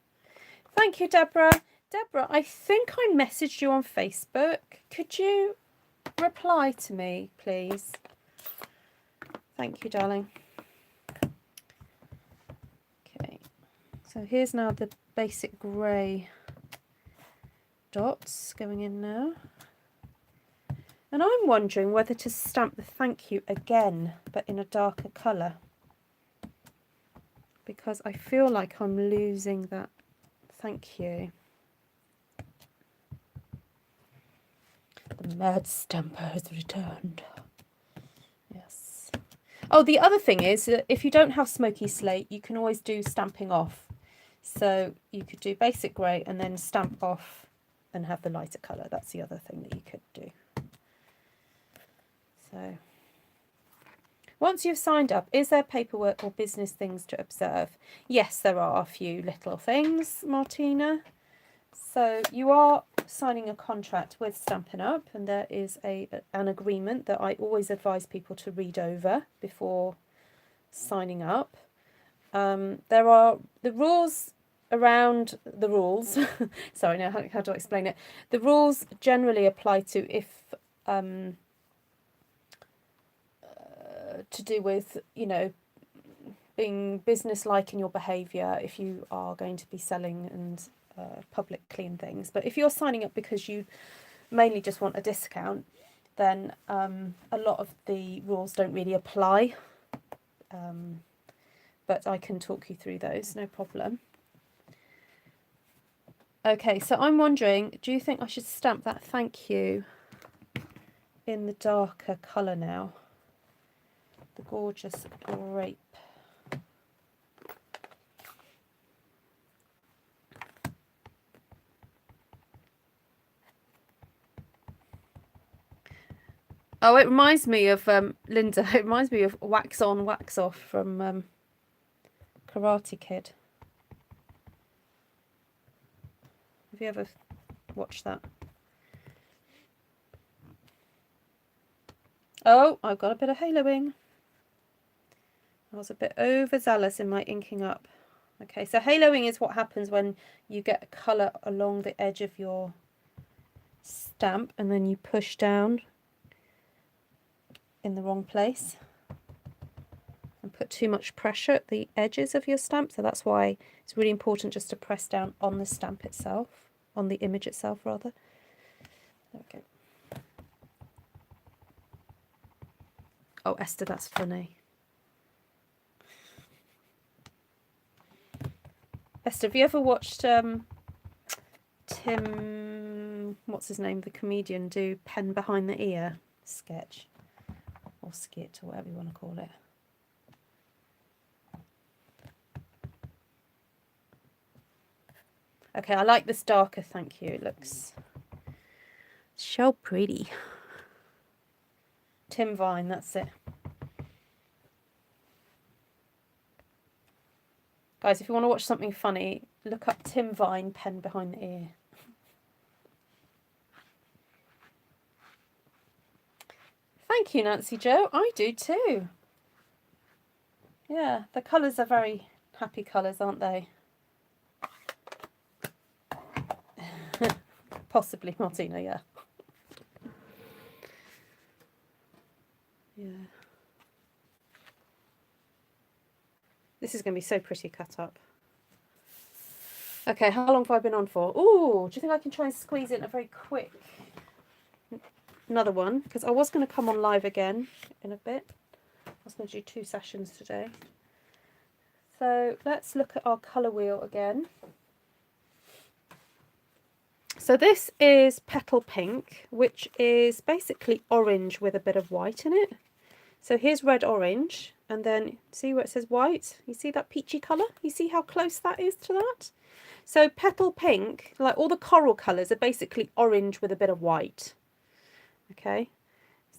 Speaker 1: Thank you, Deborah. Deborah, I think I messaged you on Facebook. Could you reply to me, please? Thank you, darling. Okay, so here's now the basic grey dots going in now. And I'm wondering whether to stamp the thank you again, but in a darker colour. Because I feel like I'm losing that thank you. The mad stamper has returned. Yes. Oh, the other thing is that if you don't have smoky slate, you can always do stamping off. So you could do basic grey and then stamp off and have the lighter colour. That's the other thing that you could do. So once you've signed up, is there paperwork or business things to observe? Yes, there are a few little things, Martina. So you are signing a contract with Stampin' Up, and there is an agreement that I always advise people to read over before signing up. There are the rules around the rules. Sorry, now how do I explain it? The rules generally apply to if to do with, you know, being business-like in your behaviour if you are going to be selling and publicly and things. But if you're signing up because you mainly just want a discount, then a lot of the rules don't really apply. But I can talk you through those, no problem. Okay, so I'm wondering, do you think I should stamp that thank you in the darker colour now? The gorgeous grape. Oh, it reminds me of Linda. It reminds me of Wax On, Wax Off from Karate Kid. Have you ever watched that? Oh, I've got a bit of haloing. I was a bit overzealous in my inking up. Okay, so haloing is what happens when you get a colour along the edge of your stamp and then you push down in the wrong place and put too much pressure at the edges of your stamp. So that's why it's really important just to press down on the stamp itself, on the image itself rather. There we go. Oh, Esther, that's funny. Esther, have you ever watched Tim, what's his name, the comedian, do pen behind the ear sketch or skit or whatever you want to call it? Okay, I like this darker, thank you. It looks so pretty. Tim Vine, that's it. Guys, if you want to watch something funny, look up Tim Vine, pen behind the ear. Thank you, Nancy Jo. I do too. Yeah, the colours are very happy colours, aren't they? Possibly, Martina, yeah. Yeah. This is going to be so pretty cut up. Okay, how long have I been on for? Ooh, do you think I can try and squeeze in a very quick another one because I was going to come on live again in a bit. I was going to do 2 sessions today. So let's look at our colour wheel again. So this is Petal Pink, which is basically orange with a bit of white in it. So here's red orange, and then see where it says white? You see that peachy colour? You see how close that is to that? So Petal Pink, like all the coral colours, are basically orange with a bit of white. Okay,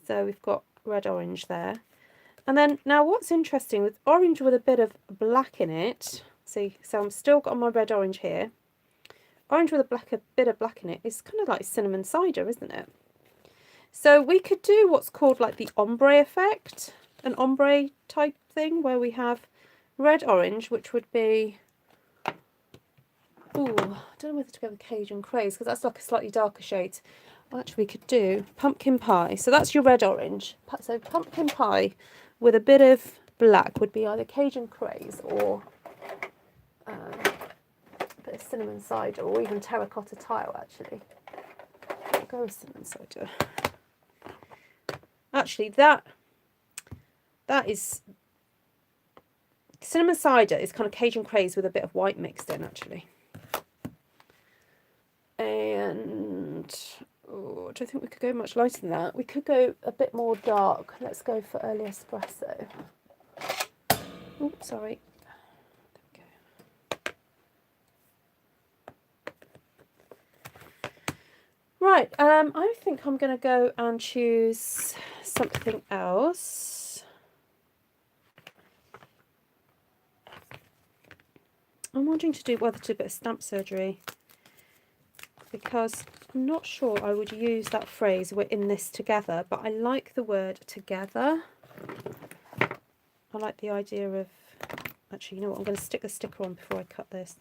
Speaker 1: so we've got red orange there. And then now what's interesting with orange with a bit of black in it, see, so I'm still got my red orange here. Orange with a bit of black in it is kind of like cinnamon cider, isn't it? So we could do what's called like the ombre effect, an ombre type thing where we have red orange, which would be, ooh, I don't know whether to go with Cajun Craze because that's like a slightly darker shade. Well, actually we could do pumpkin pie. So that's your red orange. So pumpkin pie with a bit of black would be either Cajun Craze or a bit of cinnamon cider, or even terracotta tile actually. I'll go with cinnamon cider. Actually, that is cinnamon cider is kind of Cajun Craze with a bit of white mixed in, actually. And oh, I don't think we could go much lighter than that. We could go a bit more dark. Let's go for early espresso. Oh, sorry. There we go. Right, I think I'm going to go and choose something else. I'm wanting to do whether to do a bit of stamp surgery because I'm not sure I would use that phrase, we're in this together, but I like the word together. I like the idea of, actually, you know what, I'm going to stick a sticker on before I cut this.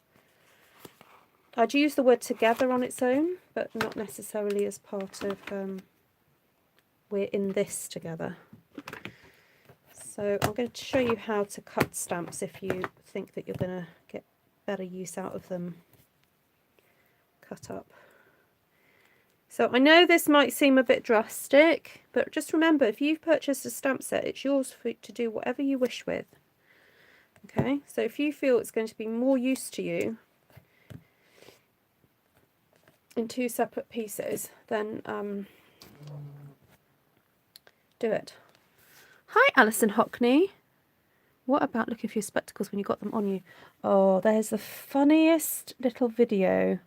Speaker 1: I'd use the word together on its own, but not necessarily as part of we're in this together. So I'm going to show you how to cut stamps if you think that you're going to get better use out of them cut up. So I know this might seem a bit drastic, but just remember, if you've purchased a stamp set, it's yours to do whatever you wish with. Okay, so if you feel it's going to be more use to you in 2 separate pieces, then do it. Hi, Alison Hockney. What about looking for your spectacles when you got them on you? Oh, there's the funniest little video.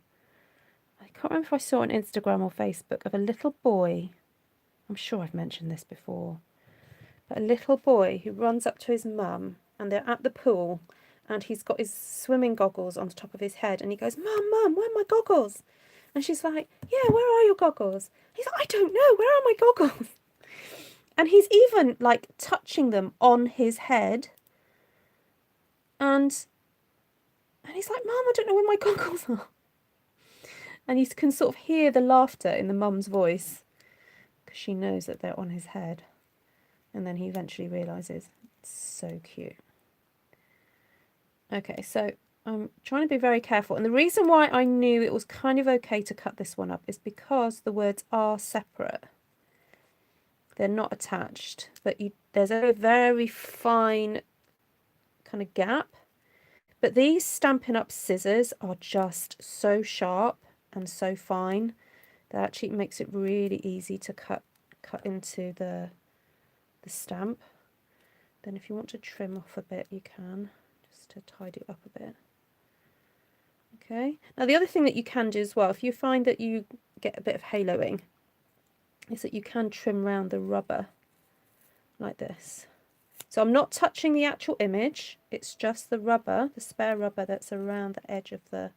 Speaker 1: I can't remember if I saw it on Instagram or Facebook of a little boy. I'm sure I've mentioned this before. But a little boy who runs up to his mum and they're at the pool and he's got his swimming goggles on the top of his head and he goes, Mum, where are my goggles? And she's like, yeah, where are your goggles? He's like, I don't know, where are my goggles? And he's even like touching them on his head. And he's like, Mum, I don't know where my goggles are. And you can sort of hear the laughter in the mum's voice because she knows that they're on his head. And then he eventually realises it's so cute. Okay, so I'm trying to be very careful. And the reason why I knew it was kind of okay to cut this one up is because the words are separate. They're not attached, but there's a very fine kind of gap. But these Stampin' Up scissors are just so sharp and so fine that actually makes it really easy to cut into the stamp. Then if you want to trim off a bit, you can, just to tidy it up a bit. Okay, now the other thing that you can do as well, if you find that you get a bit of haloing, is that you can trim around the rubber like this. So I'm not touching the actual image, it's just the rubber, the spare rubber that's around the edge of the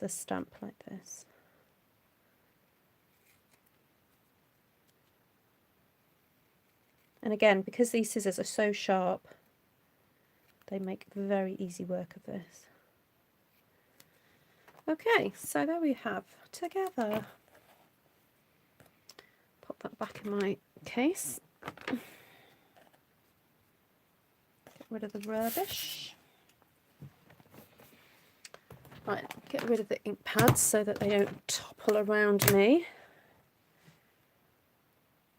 Speaker 1: stamp like this. And again, because these scissors are so sharp, they make very easy work of this. Okay, so there we have together. Pop that back in my case. Get rid of the rubbish. Right, get rid of the ink pads so that they don't topple around me.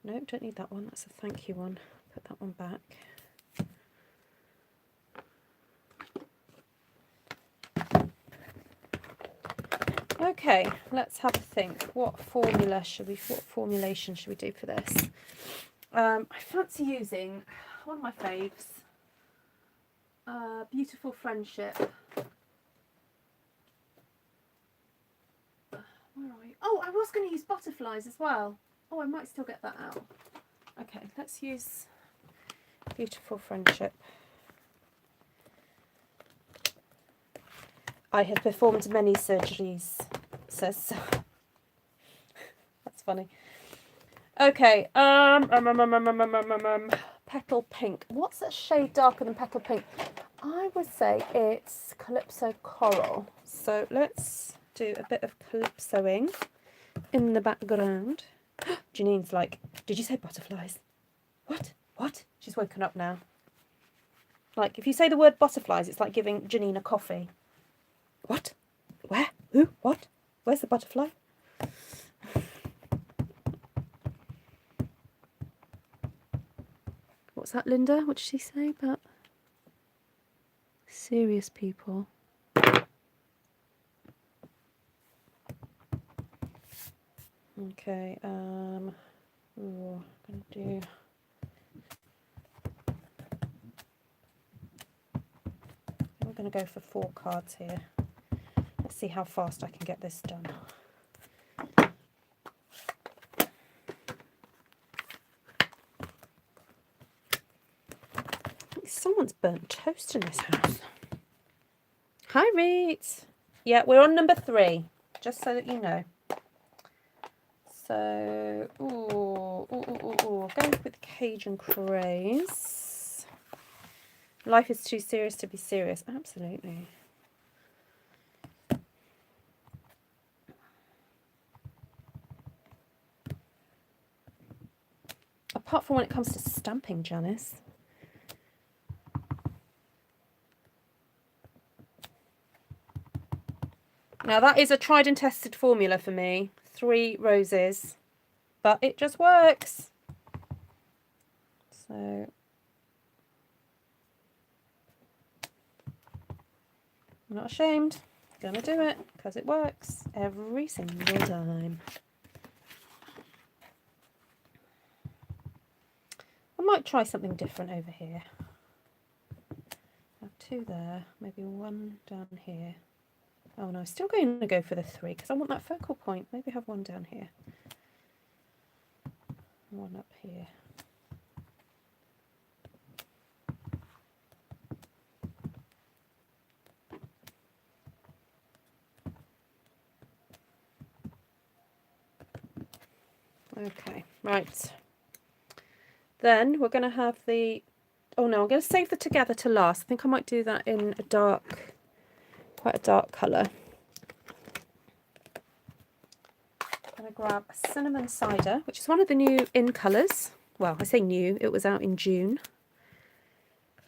Speaker 1: No, don't need that one. That's a thank you one. Put that one back. Okay, let's have a think. What formulation should we do for this? I fancy using one of my faves, Beautiful Friendship. Where are you? Oh, I was going to use butterflies as well. Oh, I might still get that out. Okay, let's use Beautiful Friendship. I have performed many surgeries, says. That's funny. Okay, Petal Pink. What's a shade darker than Petal Pink? I would say it's Calypso Coral. So let's do a bit of calypsoing in the background. Janine's like, did you say butterflies? What? What? She's woken up now. Like, if you say the word butterflies, it's like giving Janine a coffee. What? Where? Who? What? Where's the butterfly? What's that, Linda? What did she say about serious people? Okay, ooh, I'm gonna do. We're gonna go for 4 cards here. Let's see how fast I can get this done. Someone's burnt toast in this house. Hi, Reet. Yeah, we're on number 3, just so that you know. So, going with Cajun Craze. Life is too serious to be serious. Absolutely. Apart from when it comes to stamping, Janice. Now that is a tried and tested formula for me. 3 roses. But it just works. So I'm not ashamed. Gonna do it because it works every single time. I might try something different over here. Have 2 there, maybe 1 down here. Oh no, I'm still going to go for the 3 because I want that focal point. Maybe have 1 down here. 1 up here. Okay, right. Then we're going to have the... Oh no, I'm going to save the Together to last. I think I might do that in a dark, quite a dark colour. I'm going to grab a Cinnamon Cider, which is one of the new in colours. Well, I say new, it was out in June,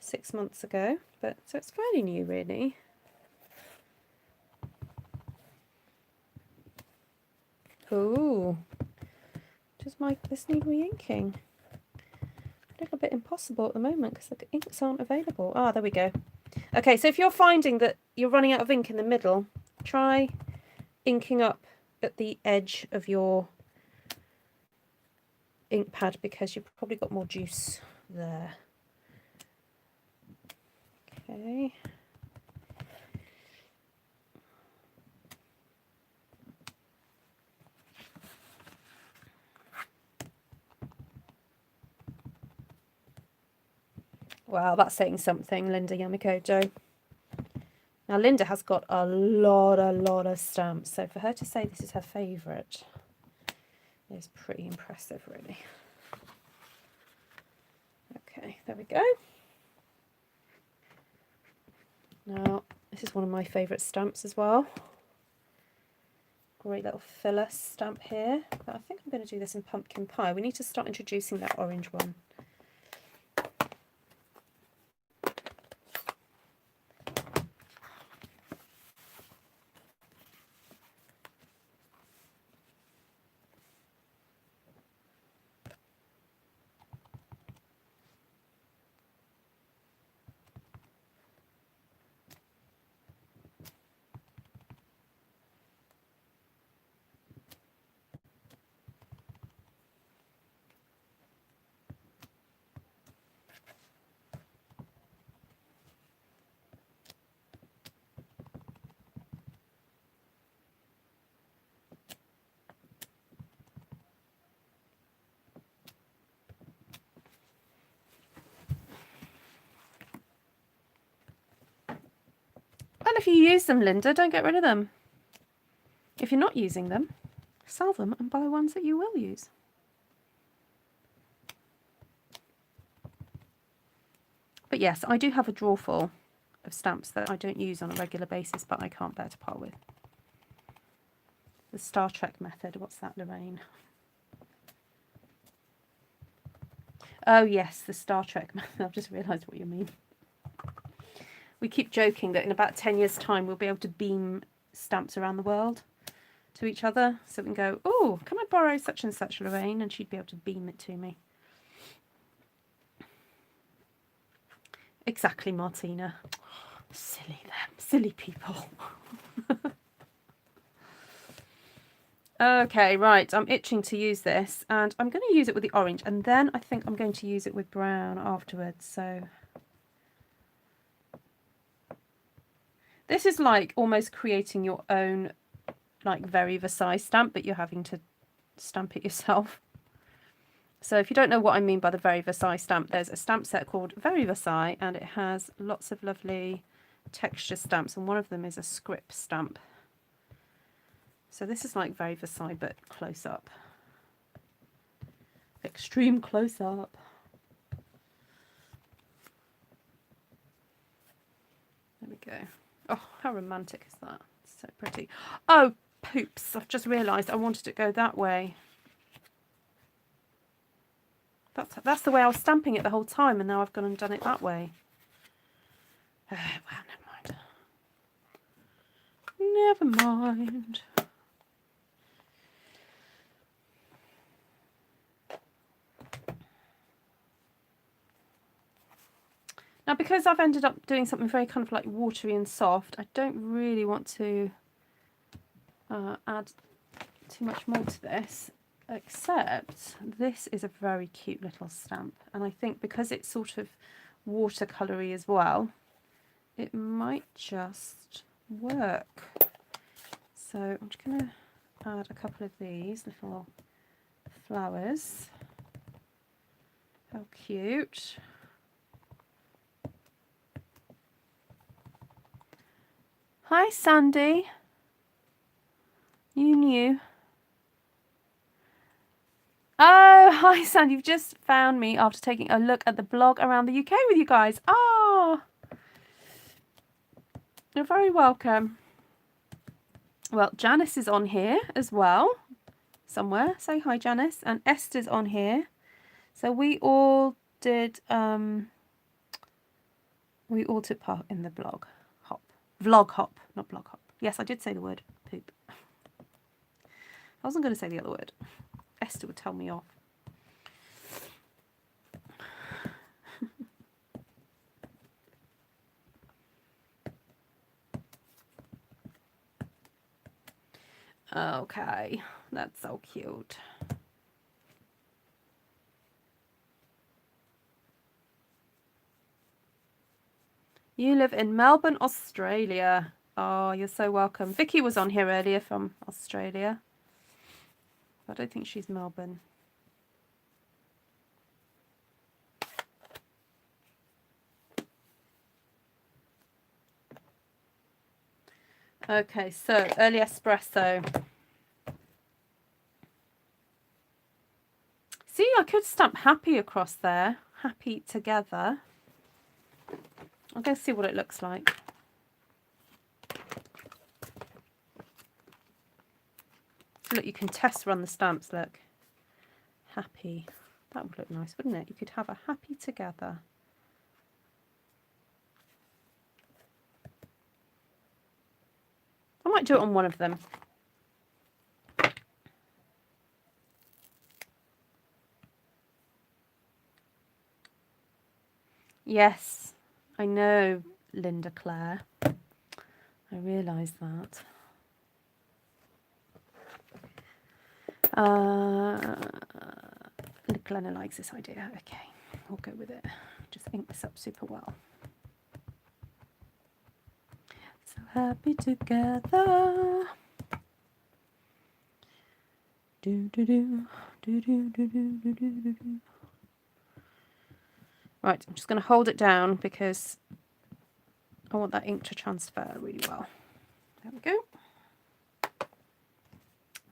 Speaker 1: 6 months ago, but so it's fairly new really. Ooh, does this need re-inking? A little bit impossible at the moment because the inks aren't available. Ah, there we go. Okay, so if you're finding that you're running out of ink in the middle, try inking up at the edge of your ink pad because you've probably got more juice there. Okay. Wow, that's saying something, Linda Yamakoto. Now, Linda has got a lot of stamps, so for her to say this is her favourite is pretty impressive, really. Okay, there we go. Now, this is one of my favourite stamps as well. Great little filler stamp here. But I think I'm going to do this in Pumpkin Pie. We need to start introducing that orange one. if you use them, Linda, don't get rid of them. If you're not using them, sell them and buy ones that you will use. But yes, I do have a drawer full of stamps that I don't use on a regular basis, but I can't bear to part with. The Star Trek method. What's that, Lorraine? Oh yes, the Star Trek method. I've just realised what you mean. We keep joking that in about 10 years' time we'll be able to beam stamps around the world to each other. So we can go, oh, can I borrow such and such, Lorraine? And she'd be able to beam it to me. Exactly, Martina. Silly them. Silly people. Okay, right. I'm itching to use this. And I'm going to use it with the orange. And then I think I'm going to use it with brown afterwards. So this is like almost creating your own like very Versailles stamp, but you're having to stamp it yourself. So if you don't know what I mean by the Very Versailles stamp, there's a stamp set called Very Versailles and it has lots of lovely texture stamps and one of them is a script stamp. So this is like Very Versailles but close up. Extreme close up. There we go. Oh, how romantic is that? It's so pretty. Oh, poops. I've just realised I wanted to go that way. That's the way I was stamping it the whole time, and now I've gone and done it that way. Well, never mind. Never mind. Now, because I've ended up doing something very kind of like watery and soft, I don't really want to add too much more to this. Except this is a very cute little stamp, and I think because it's sort of watercolory as well, it might just work. So I'm just going to add a couple of these little flowers. How cute. Hi Sandy. You knew. Oh, hi, Sandy. You've just found me after taking a look at the blog around the UK with you guys. Oh, you're very welcome. Well, Janice is on here as well, somewhere. Say hi, Janice. And Esther's on here. So we all did part in the vlog hop, not blog hop. Yes, I did say the word poop. I wasn't going to say the other word. Esther would tell me off. Okay, that's so cute. You live in Melbourne, Australia. Oh, you're so welcome. Vicky was on here earlier from Australia. I don't think she's Melbourne. Okay, so early espresso. See, I could stamp happy across there. Happy together. I'll go see what it looks like. So look, you can test run the stamps, look. Happy. That would look nice, wouldn't it? You could have a happy together. I might do it on one of them. Yes, I know, Linda Claire. I realise that. Glenna likes this idea. Okay, we'll go with it. Just ink this up super well. So happy together. Do do do do do do do do do do. Right, I'm just going to hold it down because I want that ink to transfer really well. There we go.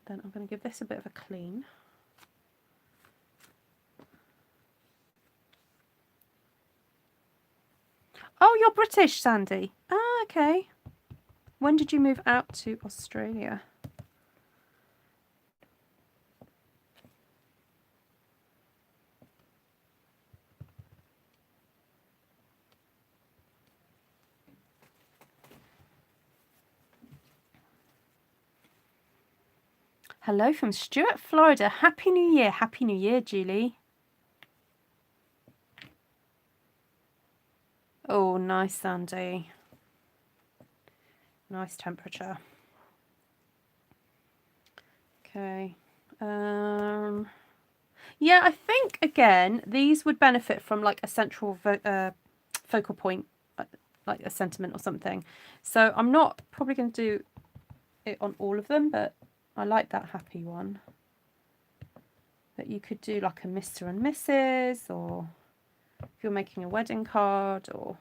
Speaker 1: Then I'm going to give this a bit of a clean. Oh, you're British, Sandy. Ah, okay. When did you move out to Australia? Hello from Stuart, Florida. Happy New Year. Happy New Year, Julie. Oh, nice, Sandy. Nice temperature. Okay. Yeah, I think, again, these would benefit from like a central focal point, like a sentiment or something. So I'm not probably going to do it on all of them, but I like that happy one. But you could do like a Mr. and Mrs. or if you're making a wedding card or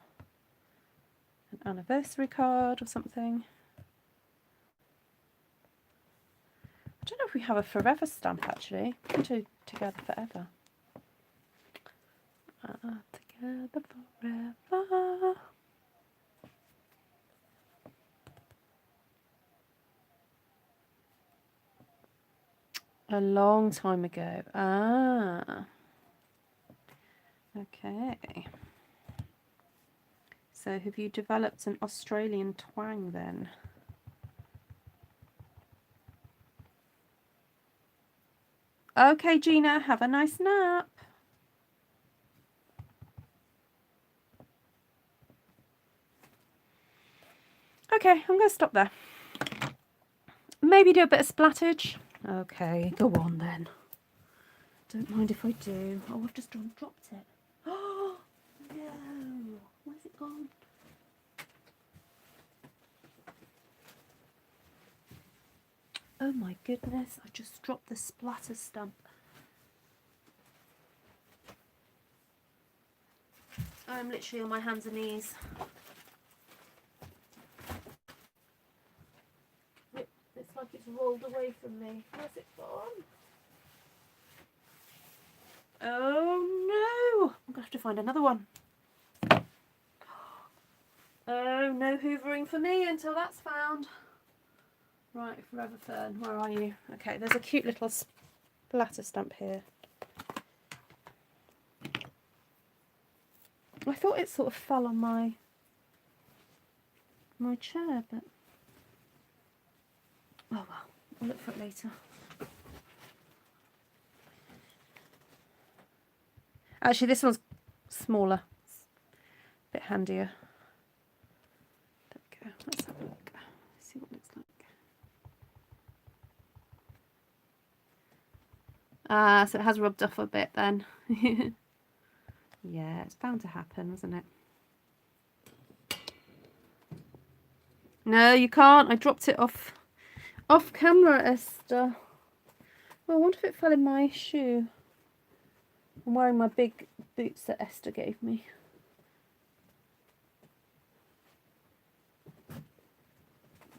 Speaker 1: an anniversary card or something. I don't know if we have a forever stamp actually. We can do together forever. Together forever. A long time ago. Ah. Okay. So have you developed an Australian twang then? Okay, Gina, have a nice nap. Okay, I'm going to stop there. Maybe do a bit of splattage. Okay, go on then. Don't mind if I do. Oh, I've just dropped it. Oh, no. Where's it gone? Oh my goodness, I just dropped the splatter stamp. I'm literally on my hands and knees. It's like it's rolled away from me. Where's it gone? Oh no! I'm going to have to find another one. Oh, no hoovering for me until that's found. Right, Forever Fern, where are you? Okay, there's a cute little splatter stamp here. I thought it sort of fell on my chair, but oh well, I'll look for it later. Actually, this one's smaller. It's a bit handier. There we go. Let's have a look. See what it looks like. Ah, so it has rubbed off a bit then. Yeah, it's bound to happen, isn't it? No, you can't. I dropped it off camera, Esther. Well, I wonder if it fell in my shoe. I'm wearing my big boots that Esther gave me.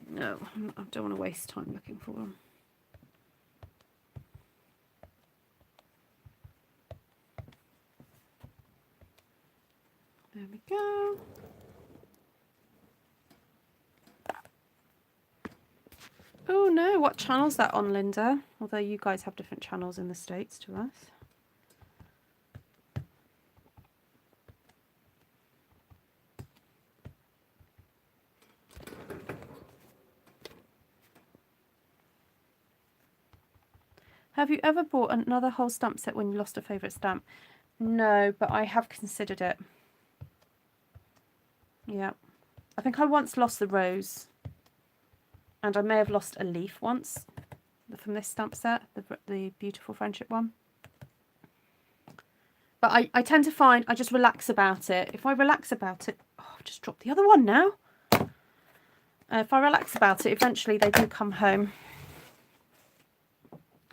Speaker 1: No, I don't want to waste time looking for them. There we go. Oh no, what channel's that on, Linda? Although you guys have different channels in the States to us. Have you ever bought another whole stamp set when you lost a favourite stamp? No, but I have considered it. Yeah. I think I once lost the rose. And I may have lost a leaf once from this stamp set, the Beautiful Friendship one. But I tend to find I just relax about it. If I relax about it... Oh, I've just dropped the other one now. If I relax about it, eventually they do come home.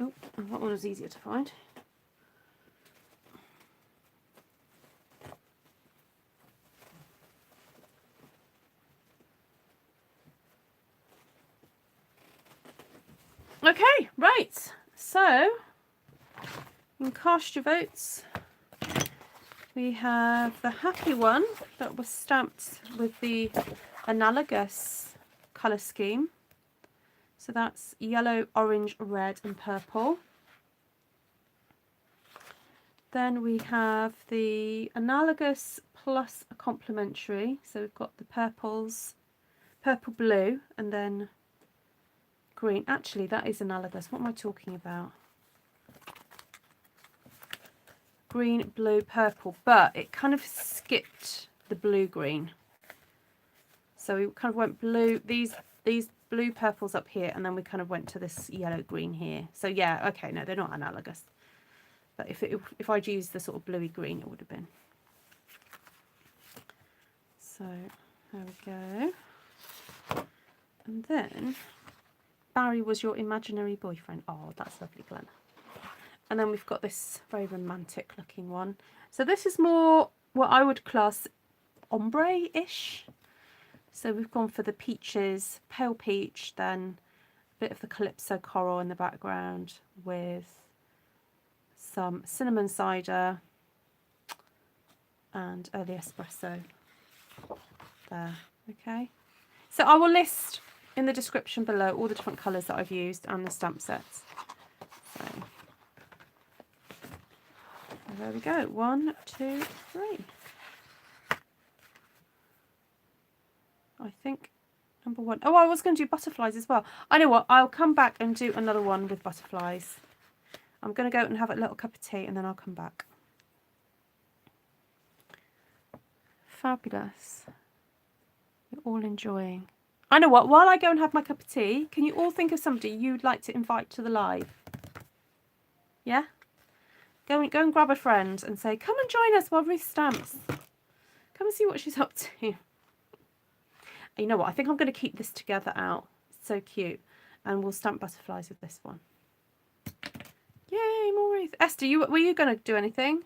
Speaker 1: Oh, that one was easier to find. Okay, right. So you can cast your votes. We have the happy one that was stamped with the analogous colour scheme. So that's yellow, orange, red and purple. Then we have the analogous plus a complementary. So we've got the purples, purple, blue, and then green. Actually, that is analogous. What am I talking about? Green, blue, purple, but it kind of skipped the blue green. So we kind of went blue, these blue purples up here, and then we kind of went to this yellow green here. So yeah, okay, no, they're not analogous. But if I'd used the sort of bluey green, it would have been. So there we go. And then Barry was your imaginary boyfriend. Oh, that's lovely, Glenn. And then we've got this very romantic looking one. So this is more what I would class ombre-ish. So we've gone for the peaches, pale peach, then a bit of the calypso coral in the background with some cinnamon cider and early espresso there. Okay. So I will list in the description below all the different colours that I've used and the stamp sets. So there we go. 1, 2, 3. I think number 1. Oh, I was going to do butterflies as well. I know what, I'll come back and do another one with butterflies. I'm going to go and have a little cup of tea and then I'll come back. Fabulous. You're all enjoying. I know what, while I go and have my cup of tea, can you all think of somebody you'd like to invite to the live? Yeah? Go and grab a friend and say, come and join us while Ruth stamps. Come and see what she's up to. And you know what, I think I'm going to keep this together out. It's so cute. And we'll stamp butterflies with this one. Yay, more Ruth. Esther, were you going to do anything?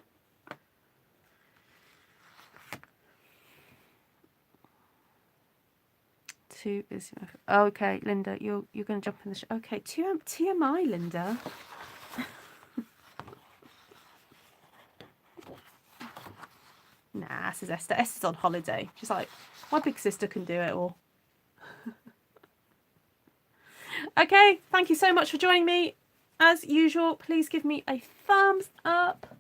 Speaker 1: Two is okay, Linda. You're going to jump in the show. Okay, TMI, Linda. Nah, says Esther. Esther's on holiday. She's like, my big sister can do it all. Okay, thank you so much for joining me. As usual, please give me a thumbs up.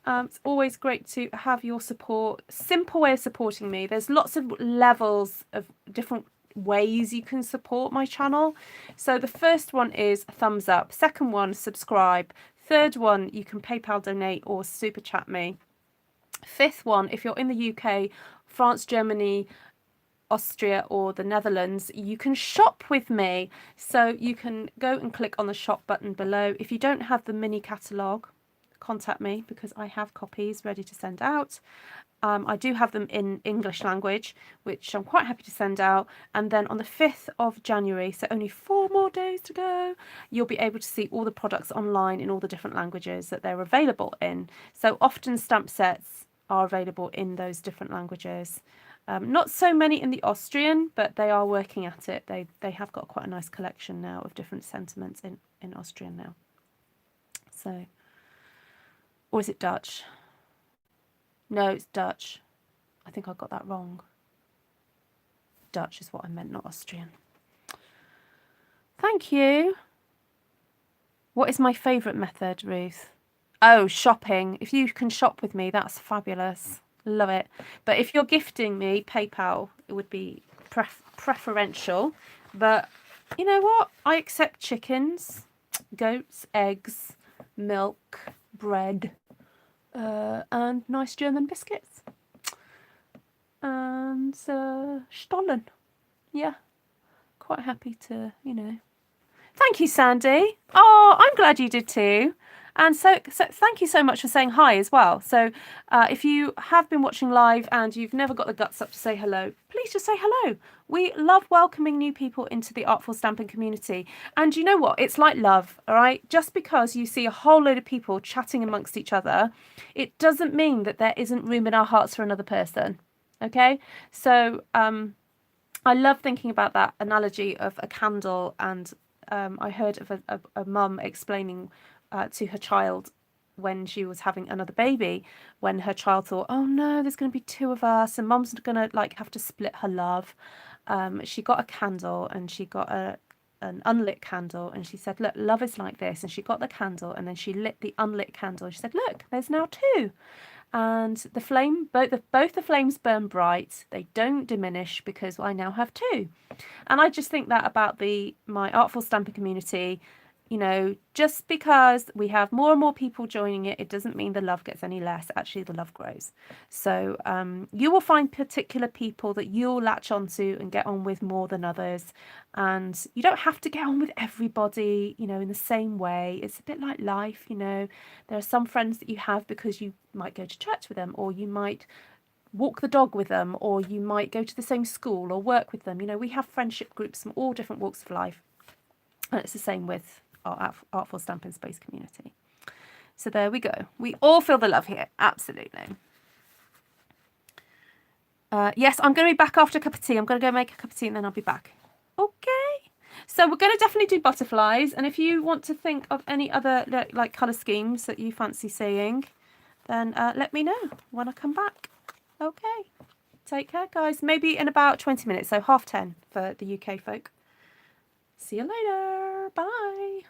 Speaker 1: It's always great to have your support. Simple way of supporting me. There's lots of levels of different ways you can support my channel. So the first one is a thumbs up. Second one, subscribe. Third one, you can PayPal donate or super chat me. Fifth one, if you're in the UK, France, Germany, Austria or the Netherlands, you can shop with me. So you can go and click on the shop button below. If you don't have the mini catalogue, contact me because I have copies ready to send out. I do have them in English language, which I'm quite happy to send out. And then on the 5th of January, so only 4 more days to go, you'll be able to see all the products online in all the different languages that they're available in. So often stamp sets are available in those different languages. Not so many in the Austrian, but they are working at it. They have got quite a nice collection now of different sentiments in Austrian now. So, or is it Dutch? No, it's Dutch. I think I got that wrong. Dutch is what I meant, not Austrian. Thank you. What is my favourite method, Ruth? Oh, shopping. If you can shop with me, that's fabulous. Love it. But if you're gifting me, PayPal, it would be preferential. But you know what? I accept chickens, goats, eggs, milk, bread, and nice German biscuits. And Stollen. Yeah. Quite happy to, you know. Thank you, Sandy. Oh, I'm glad you did too. And so thank you so much for saying hi as well. So if you have been watching live and you've never got the guts up to say hello, please just say hello. We love welcoming new people into the Artful Stampin' community. And you know what? It's like love, all right? Just because you see a whole load of people chatting amongst each other, it doesn't mean that there isn't room in our hearts for another person, okay? So I love thinking about that analogy of a candle and I heard of a mum explaining to her child when she was having another baby, when her child thought, oh no, there's going to be two of us and mum's going to like have to split her love. She got a candle and she got an unlit candle, and she said, look, love is like this. And she got the candle and then she lit the unlit candle. She said, look, there's now two. And the flame, both the flames burn bright. They don't diminish because I now have two. And I just think that about my Artful Stampin community. You know, just because we have more and more people joining it, it doesn't mean the love gets any less. Actually, the love grows. So you will find particular people that you'll latch onto and get on with more than others. And you don't have to get on with everybody, you know, in the same way. It's a bit like life, you know. There are some friends that you have because you might go to church with them, or you might walk the dog with them, or you might go to the same school or work with them. You know, we have friendship groups from all different walks of life. And it's the same with our Artful Stampin Space community. So there we go. We all feel the love here. Absolutely. Yes, I'm going to be back after a cup of tea. I'm going to go make a cup of tea and then I'll be back. Okay. So we're going to definitely do butterflies. And if you want to think of any other like colour schemes that you fancy seeing, then let me know when I come back. Okay. Take care, guys. Maybe in about 20 minutes. So 10:30 for the UK folk. See you later. Bye.